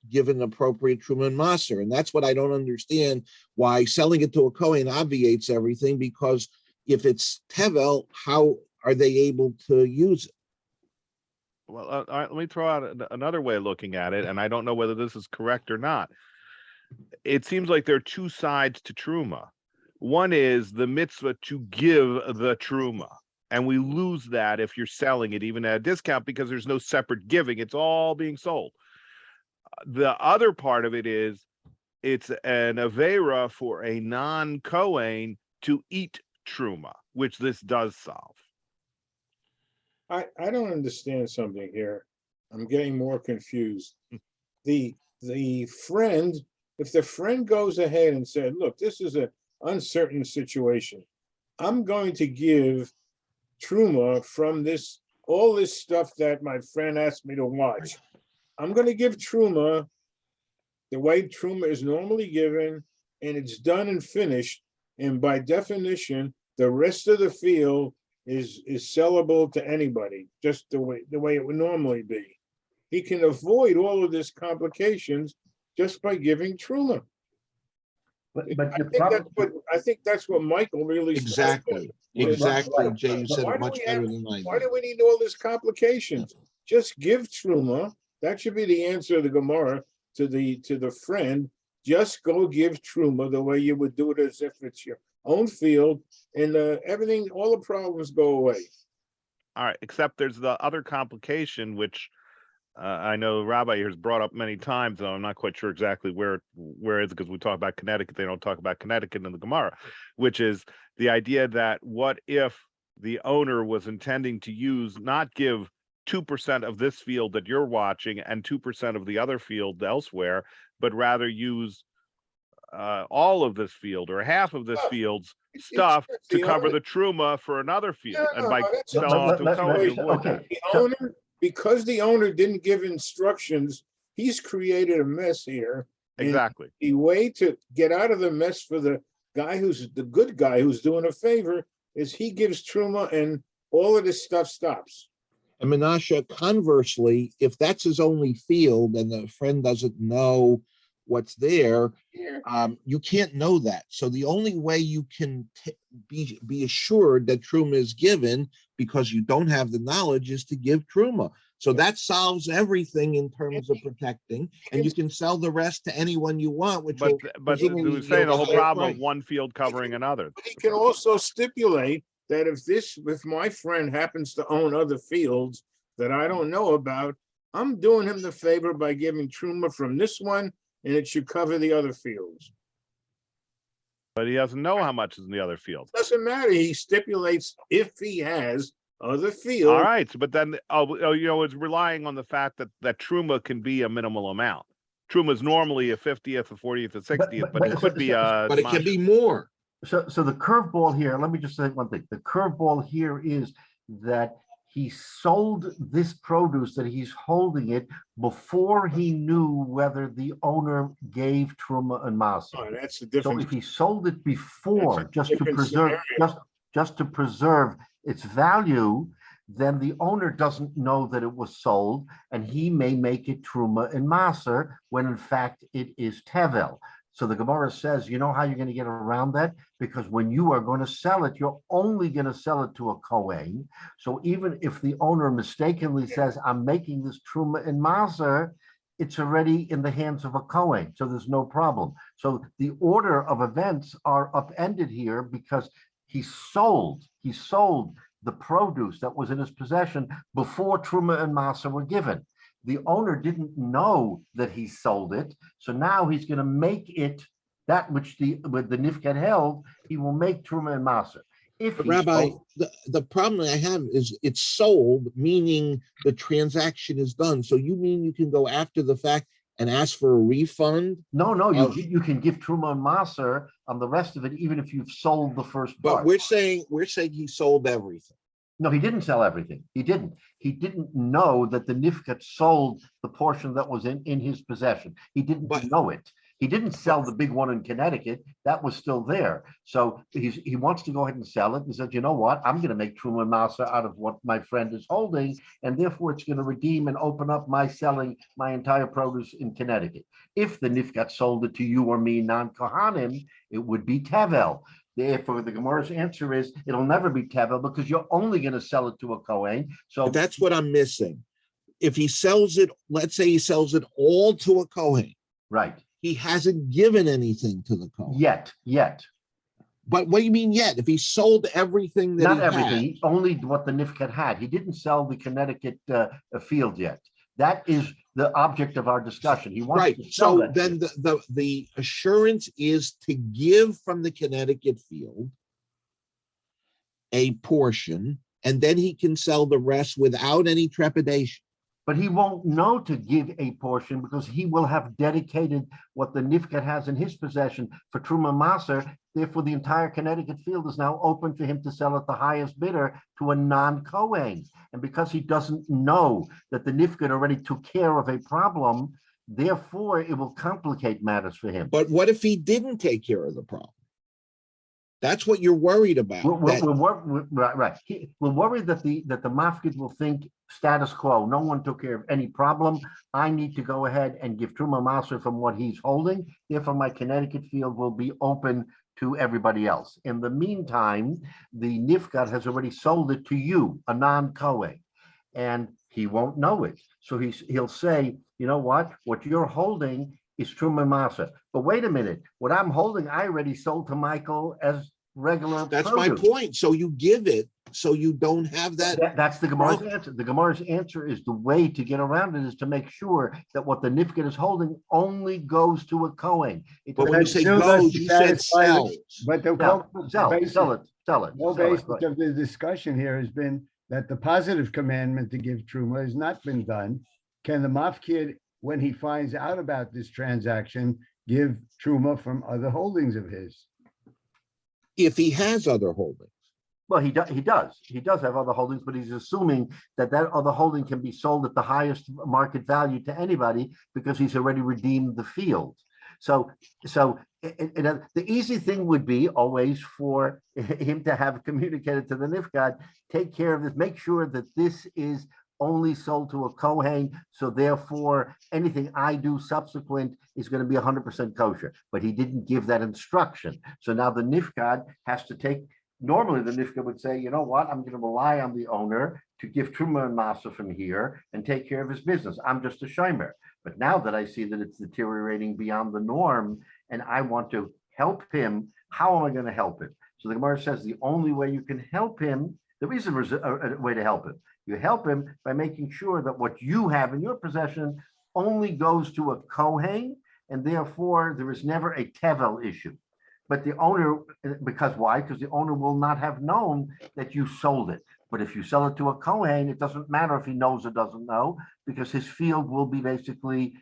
given appropriate Truma and Maser. And that's what I don't understand, why selling it to a Kohen obviates everything, because if it's tevel, how are they able to use it? Well, let me throw out another way of looking at it, and I don't know whether this is correct or not. It seems like there are two sides to Truma. One is the mitzvah to give the Truma, and we lose that if you're selling it even at a discount, because there's no separate giving. It's all being sold. The other part of it is it's an avera for a non-Kohen to eat Truma, which this does solve. I don't understand something here. I'm getting more confused. The friend, if the friend goes ahead and said, look, this is an uncertain situation, I'm going to give Truma from all this stuff that my friend asked me to watch. I'm going to give Truma the way Truma is normally given, and it's done and finished. And by definition, the rest of the field is sellable to anybody, just the way it would normally be. He can avoid all of this complications just by giving Truma. But I think that's what Michael really said. Exactly. Jay, you said it much better than I did. Why do we need all these complications? Just give Truma. That should be the answer of the Gemara to the friend. Just go give Truma the way you would do it as if it's your own field, and everything, all the problems go away. All right, except there's the other complication, which I know Rabbi has brought up many times, though I'm not quite sure exactly where it is, because we talk about Connecticut, they don't talk about Connecticut in the Gemara, which is the idea that what if the owner was intending to not give 2% of this field that you're watching and 2% of the other field elsewhere, but rather use all of this field or half of this field's stuff to cover the Truma for another field, and by selling it to Kohen. The owner, because the owner didn't give instructions, he's created a mess here. Exactly. The way to get out of the mess for the guy who's the good guy who's doing a favor is he gives Truma, and all of this stuff stops. And Menashe, conversely, if that's his only field and the friend doesn't know what's there. You can't know that. So the only way you can be assured that truma is given because you don't have the knowledge is to give truma. So that solves everything in terms of protecting, and you can sell the rest to anyone you want, which But will but we presumably were saying yield the a whole higher problem of price. one field covering another. He can also stipulate that if my friend happens to own other fields that I don't know about, I'm doing him the favor by giving truma from this one, and it should cover the other fields. But he doesn't know how much is in the other field. Doesn't matter. He stipulates if he has other All fields. right, but then it's relying on the fact that truma can be a minimal amount. Truma is normally a 50th, a 40th, a 60th, but it could be a. But it can be more. So the curveball here, let me just say one thing. The curveball here is that he sold this produce that he's holding it before he knew whether the owner gave truma and masa. Oh, that's a So different. if he sold it before, That's a different scenario. just to preserve its value, then the owner doesn't know that it was sold, and he may make it truma and maser when in fact it is tevel. So the Gemara says, you know how you're going to get around that? Because when you are going to sell it, you're only going to sell it to a Kohen. So even if the owner mistakenly says, I'm making this truma and maser, it's already in the hands of a Kohen. So there's no problem. So the order of events are upended here because he sold the produce that was in his possession before truma and maser were given. The owner didn't know that he sold it, so now he's going to make it that which the nifkat held. He will make truma and maser. If Rabbi, the problem I have is it's sold, meaning the transaction is done. So you mean you can go after the fact and ask for a refund? No, you can give truma and maser on the rest of it, even if you've sold the first part. But we're saying he sold everything. No, he didn't sell everything. He didn't know that the nifkat sold the portion that was in his possession. He didn't know it. He didn't sell the big one in Connecticut. That was still there. So he wants to go ahead and sell it. He said, you know what? I'm going to make truma and maser out of what my friend is holding, and therefore it's going to redeem and open up my selling my entire produce in Connecticut. If the nifkat sold it to you or me, non-kohanim, it would be tevel. Therefore, the Gemara's answer is it'll never be tevel because you're only going to sell it to a Kohen. So but that's what I'm missing. If he sells it, let's say he sells it all to a Kohen. Right. He hasn't given anything to the Kohen. Yet. But what do you mean yet? If he sold everything that Not he everything, had, only what the nifkat had. He didn't sell the Connecticut field yet. That is the object of our discussion. He wants to sell that. Then the assurance is to give from the Connecticut field a portion, and then he can sell the rest without any trepidation. But he won't know to give a portion because he will have dedicated what the nifkat has in his possession for truma maser. Therefore, the entire Connecticut field is now open for him to sell at the highest bidder to a non-Kohen. And because he doesn't know that the nifkat already took care of a problem, therefore it will complicate matters for him. But what if he didn't take care of the problem? That's what you're worried about. Right. We're worried that the mafkid will think status quo. No one took care of any problem. I need to go ahead and give truma maser from what he's holding. Therefore, my Connecticut field will be open to everybody else. In the meantime, the nifkat has already sold it to you, a non-Kohen, and he won't know it. So he'll say, you know what you're holding is truma maser. But wait a minute, what I'm holding, I already sold to Michael as regular That's produce. my point. So you give it so you don't have that. That's the Gemara's answer. The Gemara's answer is the way to get around it is to make sure that what the nifkat is holding only goes to a Kohen. But when you say still goes, doesn't you said satisfy the- sells. But the Sell basis- it. whole Sell it, basis right. of the discussion here has been that the positive commandment to give truma has not been done. Can the mafkid, when he finds out about this transaction, give truma from other holdings of his? If he has other holdings. Well, he does. He does have other holdings, but he's assuming that other holding can be sold at the highest market value to anybody because he's already redeemed the field. So the easy thing would be always for him to have communicated to the nifkat, take care of this, make sure that this is only sold to a Kohen, so therefore anything I do subsequent is going to be 100% kosher. But he didn't give that instruction. So now the nifkad has to take, normally the nifkad would say, you know what, I'm going to rely on the owner to give truma and masa from here and take care of his business. I'm just a shomer. But now that I see that it's deteriorating beyond the norm and I want to help him, how am I going to help him? So the Gemara says the only way you can help him, there is a way to help him. You help him by making sure that what you have in your possession only goes to a Kohen, and therefore there is never a tevel issue. But the owner, because why? Because the owner will not have known that you sold it. But if you sell it to a Kohen, it doesn't matter if he knows or doesn't know, because his field will be basically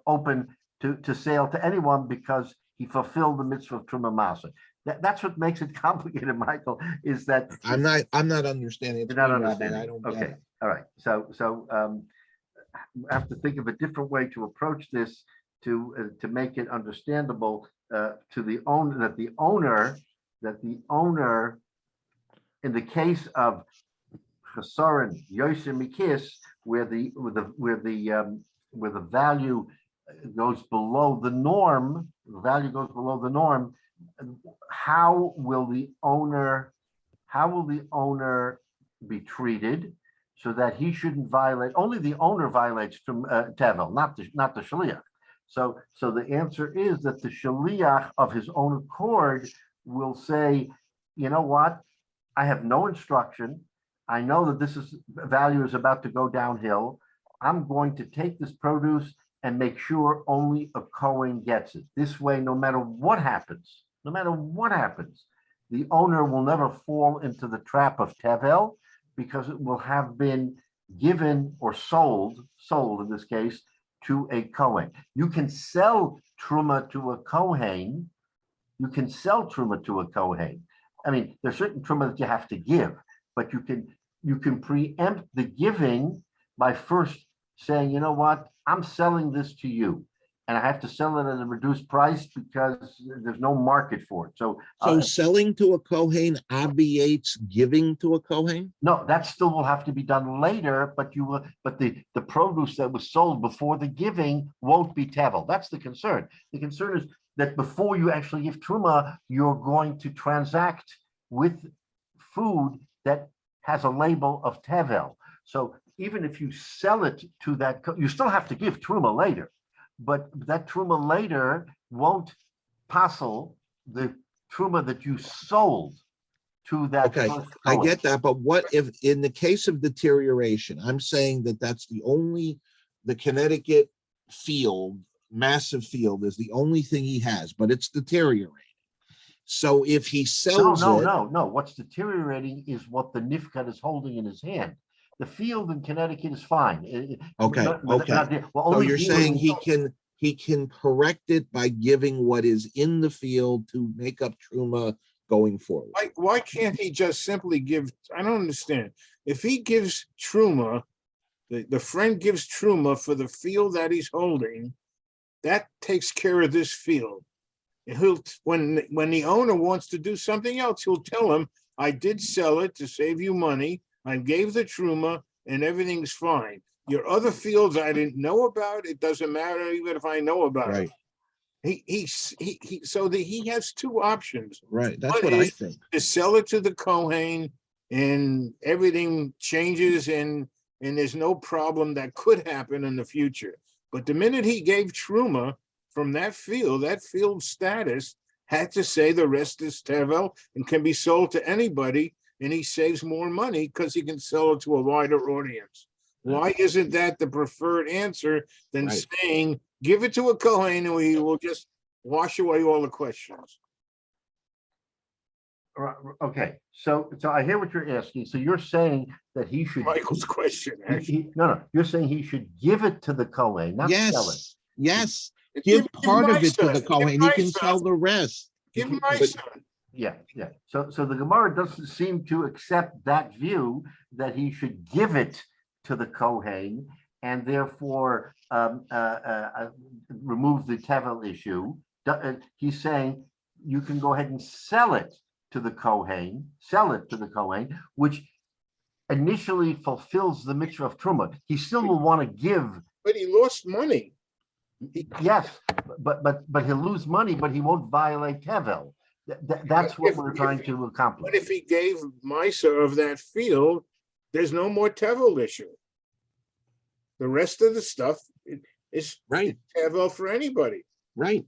open to sale to anyone because he fulfilled the mitzvah of Truma Masa. That's what makes it complicated, Michael, is that I'm not understanding. you're not Rabbi, understanding. I don't get Okay, it. all right. So I have to think of a different way to approach this to make it understandable to the owner, that the owner, in the case of Chesaron Yosef Mikis, where the value goes below the norm, how will the owner be treated so that he shouldn't violate? Only the owner violates from tevel, not the shaliach. So the answer is that the shaliach of his own accord will say, you know what, I have no instruction. I know that this value is about to go downhill. I'm going to take this produce and make sure only a Kohen gets it. This way, no matter what happens, the owner will never fall into the trap of tevel, because it will have been given or sold in this case, to a Kohen. You can sell truma to a Kohen. I mean, there's certain truma that you have to give, but you can preempt the giving by first saying, you know what, I'm selling this to you, and I have to sell it at a reduced price because there's no market for it. So selling to a Kohen obviates giving to a Kohen? no, that still will have to be done later, but the produce that was sold before the giving won't be tevel. That's the concern. The concern is that before you actually give truma, you're going to transact with food that has a label of tevel. So even if you sell it to that, you still have to give truma later, but that truma later won't passel the truma that you sold to that. Okay, I get that, but what if in the case of deterioration, I'm saying that that's the Connecticut field, massive field, is the only thing he has, but it's deteriorating. So if he sells No. What's deteriorating is what the nifkad is holding in his hand. The field in Connecticut is fine. Okay. So you're saying he can correct it by giving what is in the field to make up truma going forward. Why can't he just simply give? I don't understand. If he gives truma, the friend gives truma for the field that he's holding, that takes care of this field. And when the owner wants to do something else, he'll tell him, I did sell it to save you money. I gave the truma and everything's fine. Your other fields I didn't know about. It doesn't matter even if I know about it. So that he has two options. Right. That's what I think. To sell it to the Kohen and everything changes and there's no problem that could happen in the future. But the minute he gave truma from that field status had to say the rest is tevel and can be sold to anybody, and he saves more money because he can sell it to a wider audience. Why isn't that the preferred answer than saying, give it to a Kohen and we will just wash away all the questions? Okay, so I hear what you're asking. So you're saying that he should. Michael's question, actually. No, you're saying he should give it to the Kohen, not sell it. Yes. Give part of it to the Kohen. He can sell the rest. Give my son. Yeah. So the Gemara doesn't seem to accept that view that he should give it to the Kohen and therefore remove the tevel issue. He's saying you can go ahead and sell it to the Kohen, which initially fulfills the mitzvah of Truma, he still will want to give. But he lost money. Yes, but he'll lose money, but he won't violate Tevel. That's what we're trying to But accomplish. if he gave Misa of that field, there's no more Tevel issue. The rest of the stuff is Right, Tevel for anybody. right.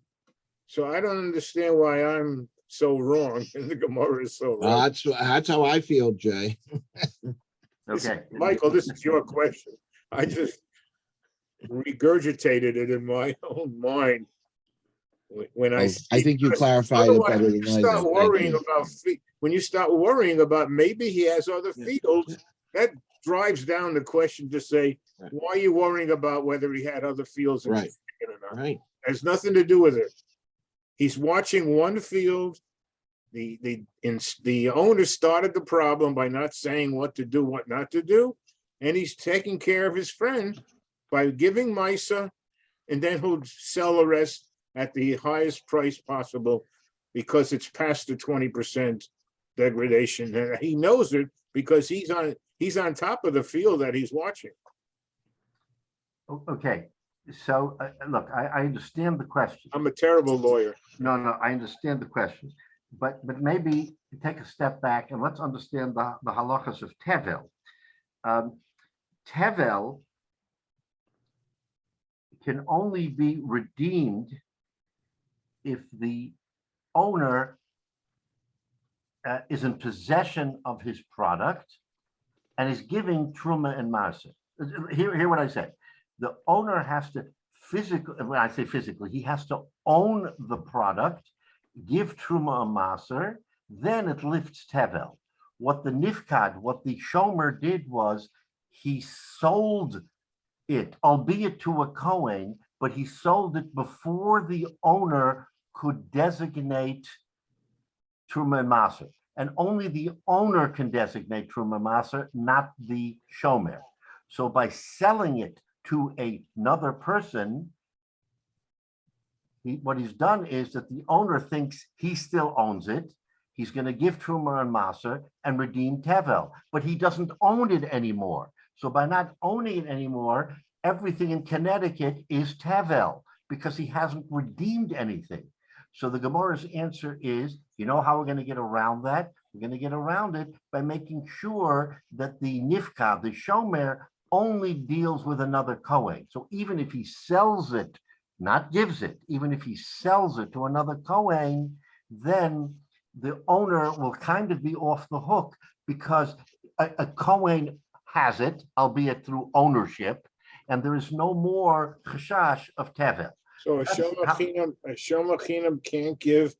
So I don't understand why I'm so wrong and the Gemara is so Well, right. that's how I feel, Jay. Okay. Michael, this is your question. I just regurgitated it in my own mind. When I I see, think you because clarified it otherwise, better when than you I start did. Thank worrying you. about when you start worrying about maybe he has other fields, that drives down the question to say, Right. why are you worrying about whether he had other fields in Right. Michigan or not? Right, Has nothing to do with it. He's watching one field. The owner started the problem by not saying what to do, what not to do, and he's taking care of his friend by giving Misa, and then he'll sell the rest at the highest price possible because it's past the 20% degradation, and he knows it because he's on top of the field that he's watching. Okay, so look, I understand the question. I'm a terrible lawyer. No, I understand the question, but maybe take a step back and let's understand the halachas of Tevel. Tevel can only be redeemed if the owner is in possession of his product and is giving Truma and Marsa. Hear what I said. The owner has to physically, when I say physically, he has to own the product, give Truma and Marsa, then it lifts Tevel. What the Nifkad, what the Shomer did was he sold it, albeit to a Kohen, but he sold it before the owner could designate Truma and Maser. And only the owner can designate Truma and Maser, not the Shomer. So by selling it to another person, what he's done is that the owner thinks he still owns it. He's going to give Truma and Maser and redeem Tevel, but he doesn't own it anymore. So by not owning it anymore, everything in Connecticut is Tevel because he hasn't redeemed anything. So the Gemara's answer is, you know how we're going to get around that? We're going to get around it by making sure that the Nifka, the Shomer, only deals with another Kohen. So even if he sells it, not gives it, even if he sells it to another Kohen, then the owner will kind of be off the hook because a Kohen has it, albeit through ownership, and there is no more chashash of Tevel. So a Shoma Chinam can't give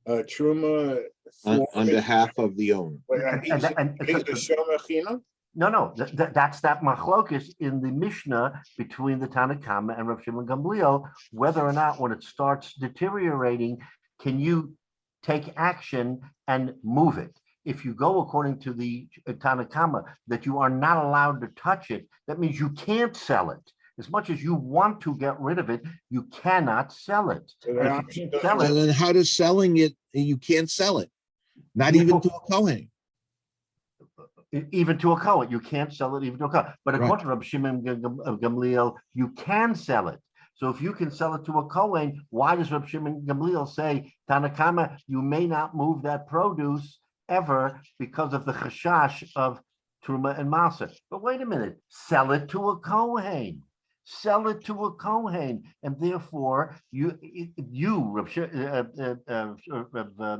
Truma on behalf of the owner. He's a Shoma Chinam? No, that's that machlokes in the Mishnah between the Tanakama and Rav Shimon Gamliel, whether or not when it starts deteriorating, can you take action and move it? If you go according to the Tanakama that you are not allowed to touch it, that means you can't sell it. As much as you want to get rid of it, you cannot sell it. So And if you can't sell And it, then how does selling it, you can't sell it, not even to a Kohen. even to a Kohen, you can't sell it even to a Kohen. But according to Rabbi Shimon Gamliel, you can sell it. So if you can sell it to a Kohen, why does Rabbi Shimon Gamliel say, Tanakama, you may not move that produce ever because of the chashash of Truma and Maser? But wait a minute, sell it to a Kohen. Sell it to a Kohen, and therefore you Rav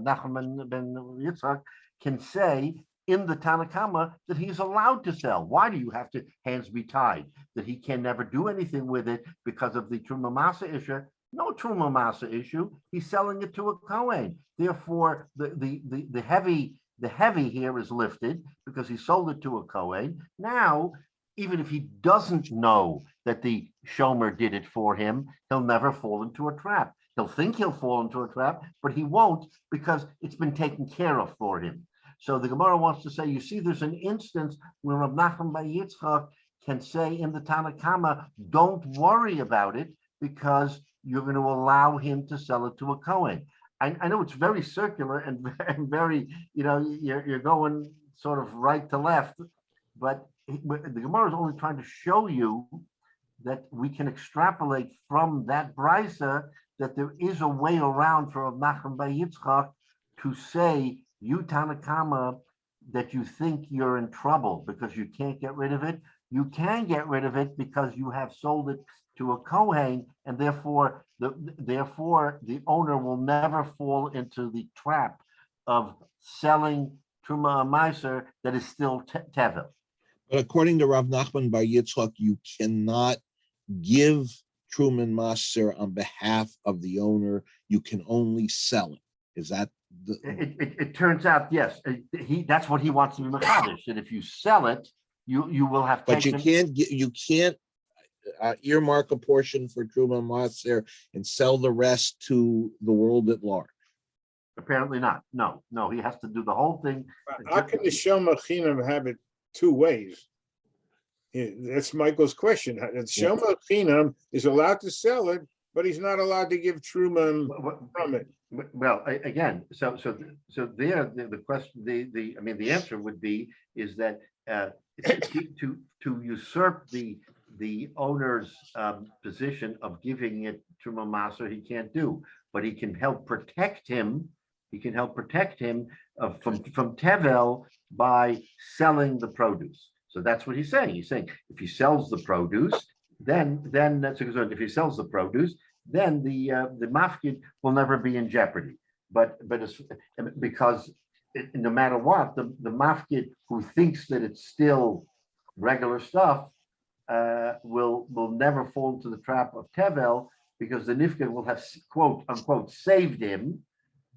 Nachman ben Yitzchak, can say in the Tanakama that he's allowed to sell. Why do you have to hands be tied? That he can never do anything with it because of the Truma Masa issue? No Truma Masa issue. He's selling it to a Kohen. Therefore, the heavy here is lifted because he sold it to a Kohen. Now, even if he doesn't know that the Shomer did it for him, he'll never fall into a trap. He'll think he'll fall into a trap, but he won't because it's been taken care of for him. So the Gemara wants to say, you see, there's an instance where Rav Nachman bar Yitzchak can say in the Tanakama, don't worry about it because you're going to allow him to sell it to a Kohen. I know it's very circular and very, you're going sort of right to left. the Gemara is only trying to show you that we can extrapolate from that brisa that there is a way around for Rav Nachman bar Yitzchak to say, you Tanakama, that you think you're in trouble because you can't get rid of it. You can get rid of it because you have sold it to a Kohen, and therefore the owner will never fall into the trap of selling Truma and Meiser that is still Tevel. But according to Rav Nachman bar Yitzchak, you cannot give Truma and Maser on behalf of the owner. You can only sell it. Is that the? It turns out, yes, that's what he wants to be mechadish. That if you sell it, you will have. But you can't earmark a portion for Truma and Maser and sell the rest to the world at large. Apparently not. No, he has to do the whole thing. How can the Shoma Chinam have it two ways? That's Michael's question. The Shoma Chinam is allowed to sell it, but he's not allowed to give Truma from it. Well, again, so there the question, the answer would be is that to usurp the owner's position of giving it to Maser, he can't do, but he can help protect him. He can help protect him from Tevel by selling the produce. So that's what he's saying. He's saying if he sells the produce, then that's a concern. If he sells the produce, then the mafkid will never be in jeopardy. But it's, because no matter what, the mafkid who thinks that it's still regular stuff will never fall into the trap of Tevel, because the nifkid will have, quote unquote, saved him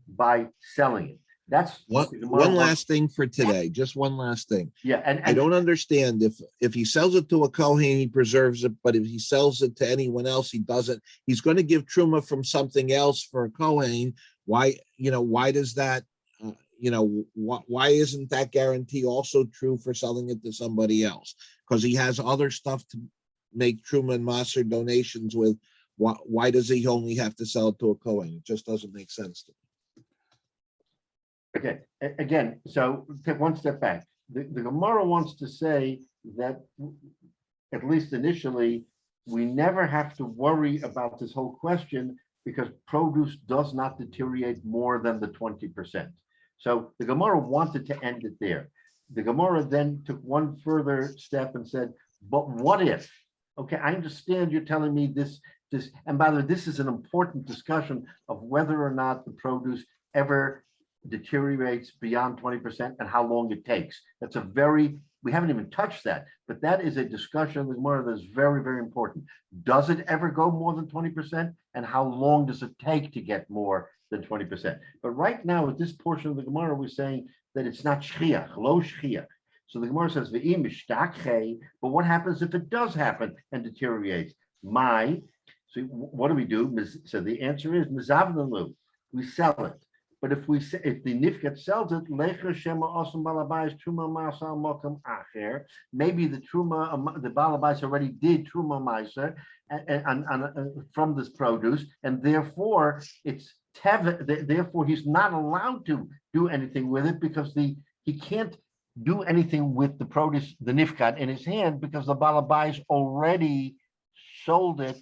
by selling it. That's one last thing for today. Just one last thing. Yeah, and I don't understand if he sells it to a Kohen, he preserves it, but if he sells it to anyone else, he doesn't. He's going to give truma from something else for a Kohen. Why does that? Why isn't that guarantee also true for selling it to somebody else? Because he has other stuff to make truma and maser donations with. Why does he only have to sell it to a Kohen? It just doesn't make sense to me. Okay, again, so take one step back. The Gemara wants to say that, at least initially, we never have to worry about this whole question because produce does not deteriorate more than the 20%. So the Gemara wanted to end it there. The Gemara then took one further step and said, but what if? Okay, I understand you're telling me this, and by the way, this is an important discussion of whether or not the produce ever deteriorates beyond 20% and how long it takes. That's we haven't even touched that, but that is a discussion with Gemara that is very, very important. Does it ever go more than 20%? And how long does it take to get more than 20%? But right now, with this portion of the Gemara, we're saying that it's not shchiach, lo shchiach. So the Gemara says, V'im mishtachei, but what happens if it does happen and deteriorates? So what do? So the answer is, mizavnalu, we sell it. But if the nifkat sells it, lecher shema osam balabais truma masal mokam acher. Maybe the balabais already did truma meiser from this produce, and therefore it's therefore he's not allowed to do anything with it because he can't do anything with the produce, the nifkat in his hand, because the balabais already sold it,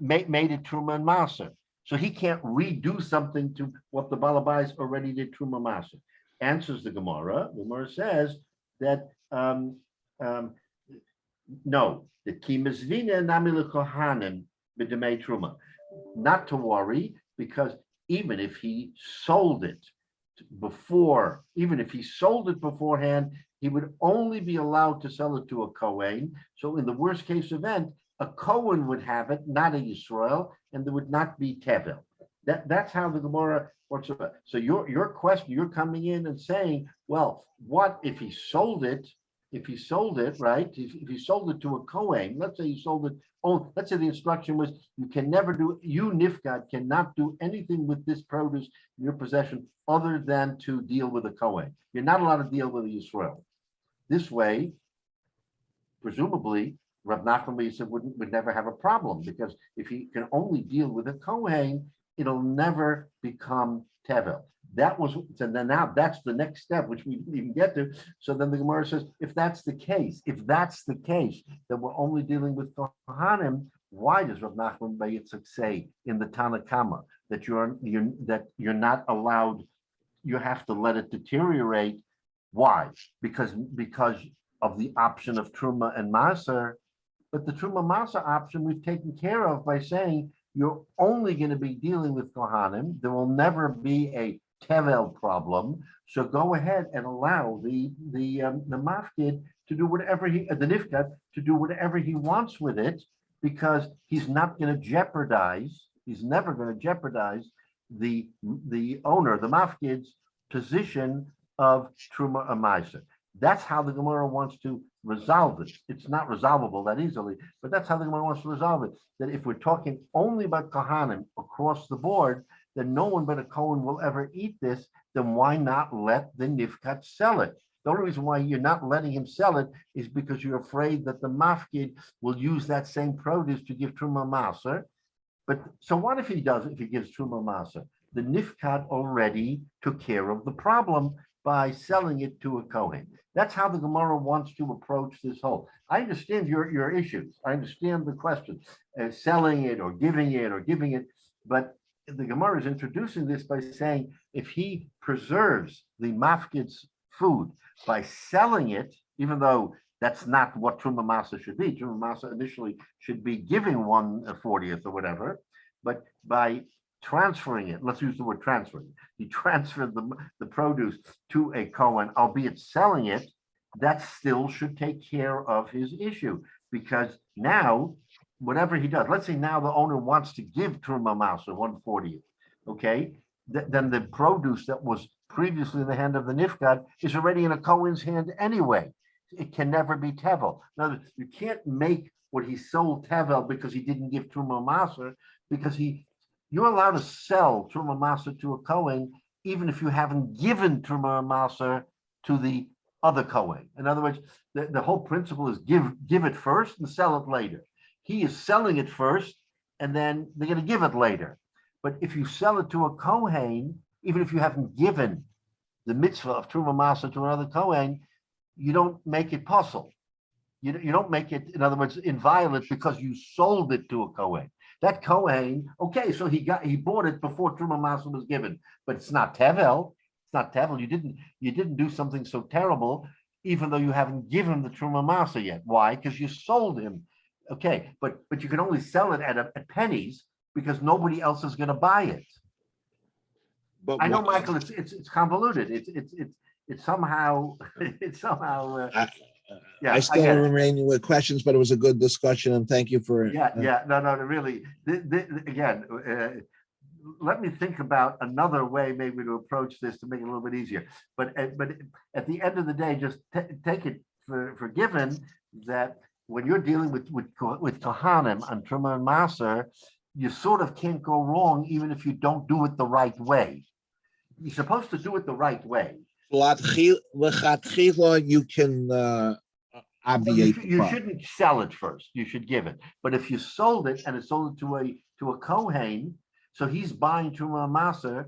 made it truma and maser. So he can't redo something to what the balabais already did truma maser. Answers the Gemara. The Gemara says that no, the kimizvina namila kohanim b'demei truma. Not to worry, because even if he sold it beforehand, he would only be allowed to sell it to a Kohen. So in the worst case event, a Kohen would have it, not a Yisrael, and there would not be Tevel. That's how the Gemara works. So your question, you're coming in and saying, well, what if he sold it? If he sold it, right? If he sold it to a Kohen, let's say he sold it. Oh, let's say the instruction was you Nifgad cannot do anything with this produce in your possession other than to deal with a Kohen. You're not allowed to deal with a Yisrael. This way, presumably, Rav Nachman would never have a problem, because if he can only deal with a Kohen, it'll never become Tevel. That was, so then now that's the next step, which we didn't even get to. So then the Gemara says, if that's the case, then we're only dealing with Kohanim. Why does Rav Nachman bar Yitzchak say in the Tanna Kama that you're not allowed, you have to let it deteriorate? Why? Because of the option of Truma and Maser. But the Truma Maser option we've taken care of by saying you're only going to be dealing with Kohanim. There will never be a Tevel problem. So go ahead and allow the Mafkid to do whatever the Nifkat to do whatever he wants with it, because he's not going to jeopardize, he's never going to jeopardize the owner, the Mafkid's position of Truma and Meiser. That's how the Gemara wants to resolve it. It's not resolvable that easily, but that's how the Gemara wants to resolve it. That if we're talking only about Kohanim across the board, then no one but a Kohen will ever eat this, then why not let the Nifkat sell it? The only reason why you're not letting him sell it is because you're afraid that the Mafkid will use that same produce to give Truma Maser. But so what if he does, if he gives Truma Maser? The Nifkat already took care of the problem by selling it to a Kohen. That's how the Gemara wants to approach this whole. I understand your issues. I understand the question, selling it or giving it, but the Gemara is introducing this by saying if he preserves the Mafkid's food by selling it, even though that's not what Truma Masa should be. Truma Masa initially should be giving 1/40 or whatever, but by transferring it, let's use the word transferring, he transferred the produce to a Kohen, albeit selling it, that still should take care of his issue, because now, whatever he does, let's say now the owner wants to give Truma Masa 1/40, okay, then the produce that was previously in the hand of the Nifkad is already in a Kohen's hand anyway. It can never be Tevel. Now, you can't make what he sold Tevel because he didn't give Truma Maser, because you're allowed to sell Truma Maser to a Kohen even if you haven't given Truma Maser to the other Kohen. In other words, the whole principle is give it first and sell it later. He is selling it first and then they're going to give it later. But if you sell it to a Kohen, even if you haven't given the mitzvah of Truma Maser to another Kohen, you don't make it puzzle. You don't make it, in other words, inviolate because you sold it to a Kohen. That Kohen, okay, so he bought it before Truma Maser was given, but it's not Tevel. It's not Tevel. You didn't do something so terrible, even though you haven't given the Truma Maser yet. Why? Because you sold him. Okay, but you can only sell it at pennies because nobody else is going to buy it. But I know, Michael, it's convoluted. It's somehow yeah. I still remain with questions, but it was a good discussion, and thank you for no, really. Again, let me think about another way maybe to approach this to make it a little bit easier. But at the end of the day, just take it for given that when you're dealing with Kohanim and Truma and Maser, you sort of can't go wrong even if you don't do it the right way. You're supposed to do it the right way. You can obviate. You shouldn't sell it first. You should give it. But if you sold it and it's sold to a Kohen, so he's buying Truma Maser,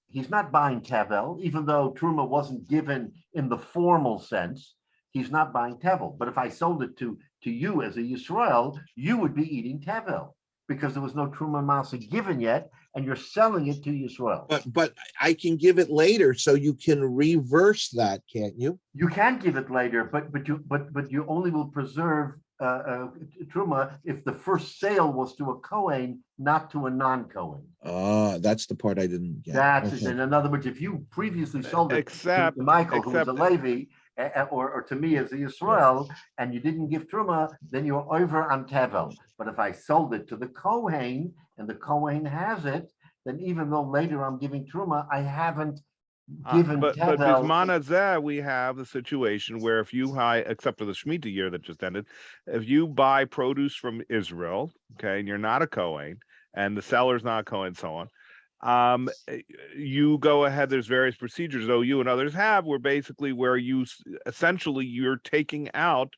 he's not buying Tevel, even though Truma wasn't given in the formal sense. He's not buying Tevel. But if I sold it to you as a Yisrael, you would be eating Tevel because there was no Truma Maser given yet, and you're selling it to Yisrael. But I can give it later, so you can reverse that, can't you? You can give it later, but you only will preserve Truma if the first sale was to a Kohen, not to a non-Kohen. That's the part I didn't get. That's it. In other words, if you previously sold it to Michael, who was a Levi, or to me as a Yisrael, and you didn't give Truma, then you're over on Tevel. But if I sold it to the Kohen and the Kohen has it, then even though later I'm giving Truma, I haven't given but Tevel. But Bisman Hazeh, we have the situation where if you buy, except for the Shemitah year that just ended, if you buy produce from Israel, okay, and you're not a Kohen, and the seller's not a Kohen, so on, you go ahead, there's various procedures, though you and others have, where basically where you essentially you're taking out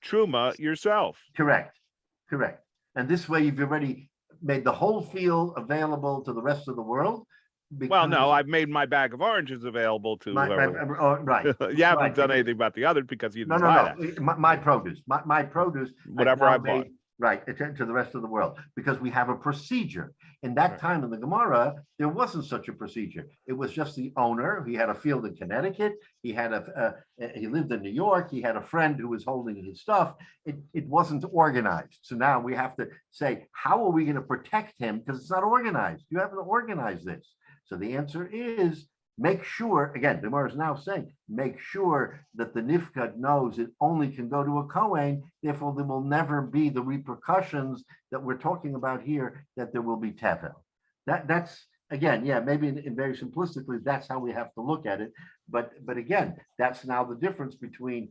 Truma yourself. Correct. And this way you've already made the whole field available to the rest of the world. Well, no, because I've made my bag of oranges available to whoever. oh, right. You haven't Right, done because- anything about the others because you No, didn't no, buy that. no. My produce, my produce. I've Whatever now I bought. made- Right, to the rest of the world, because we have a procedure. In that Right. time in the Gemara, there wasn't such a procedure. It was just the owner. He had a field in Connecticut. He had he lived in New York. He had a friend who was holding his stuff. It wasn't organized. So now we have to say, how are we going to protect him? Because it's not organized. You have to organize this. So the answer is, make sure, again, the Gemara is now saying, make sure that the Nifkad knows it only can go to a Kohen, therefore there will never be the repercussions that we're talking about here, that there will be Tevel. That's, again, yeah, maybe in very simplistically, that's how we have to look at it. But again, that's now the difference between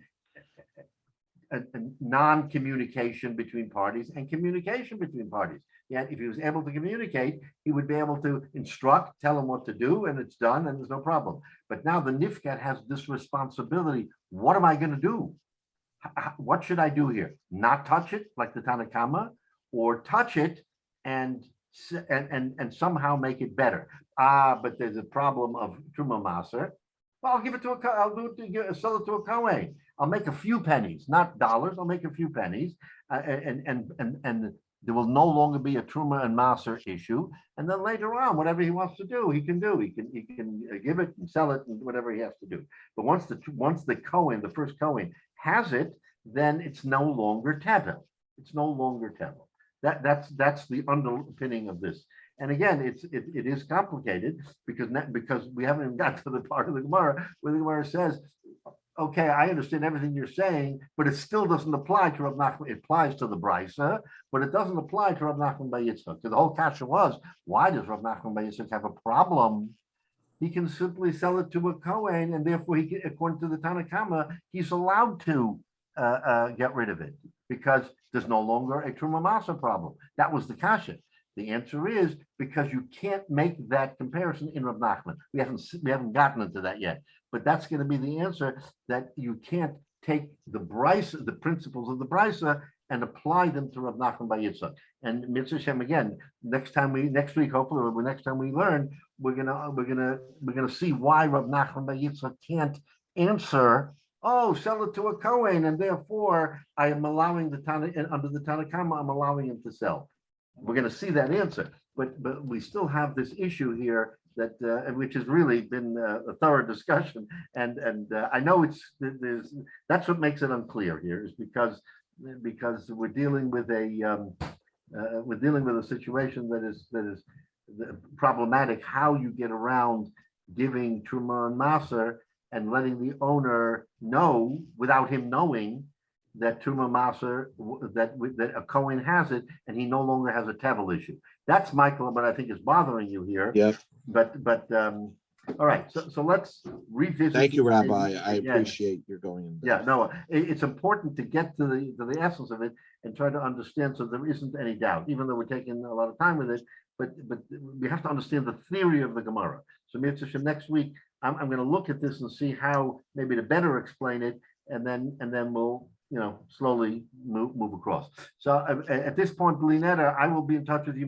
a non-communication between parties and communication between parties. Yet if he was able to communicate, he would be able to instruct, tell him what to do, and it's done, and there's no problem. But now the Nifkat has this responsibility. What am I going to do? What should I do here? Not touch it like the Tanakama, or touch it and somehow make it better? But there's a problem of Truma Maser. Well, I'll give it to sell it to a Kohen. I'll make a few pennies, not dollars. I'll make a few pennies, and there will no longer be a Truma and Maser issue. And then later on, whatever he wants to do, he can do. He can give it and sell it and whatever he has to do. But once the Kohen, the first Kohen, has it, then it's no longer Tevel. It's no longer Tevel. That's the underpinning of this. And again, it is complicated because we haven't even got to the part of the Gemara where the Gemara says, okay, I understand everything you're saying, but it still doesn't apply to Rav Nachman. It applies to the Brisa, but it doesn't apply to Rav Nachman Bar Yitzchak. So the whole kasha was, why does Rav Nachman Bar Yitzchak have a problem? He can simply sell it to a Kohen, and therefore, according to the Tanakama, he's allowed to get rid of it because there's no longer a Truma Masa problem. That was the kasha. The answer is because you can't make that comparison in Rav Nachman. We haven't gotten into that yet, but that's going to be the answer, that you can't take the Brisa, the principles of the Brisa, and apply them to Rav Nachman Bar Yitzchak. And Mitzvah Shem, again, next week, hopefully, or next time we learn, we're gonna see why Rav Nachman Bar Yitzchak can't answer, oh, sell it to a Kohen, and therefore I am allowing under the Tanakama, I'm allowing him to sell. We're going to see that answer, but we still have this issue here that which has really been a thorough discussion, and I know that's what makes it unclear here, is because we're dealing with a situation that is problematic. How you get around giving Truma and Maser and letting the owner know without him knowing that Truma Maser, that a Kohen has it, and he no longer has a Tevel issue. That's Michael, but I think is bothering you here. Yep. But all right. So let's revisit. Thank you, Rabbi. I again. appreciate your going in. Yeah, no, it's important to get to the essence of it and try to understand, so there isn't any doubt, even though we're taking a lot of time with it. But we have to understand the theory of the Gemara. So Mitzvah next week, I'm going to look at this and see how maybe to better explain it, and then we'll slowly move across. So at this point, Blinetta, I will be in touch with you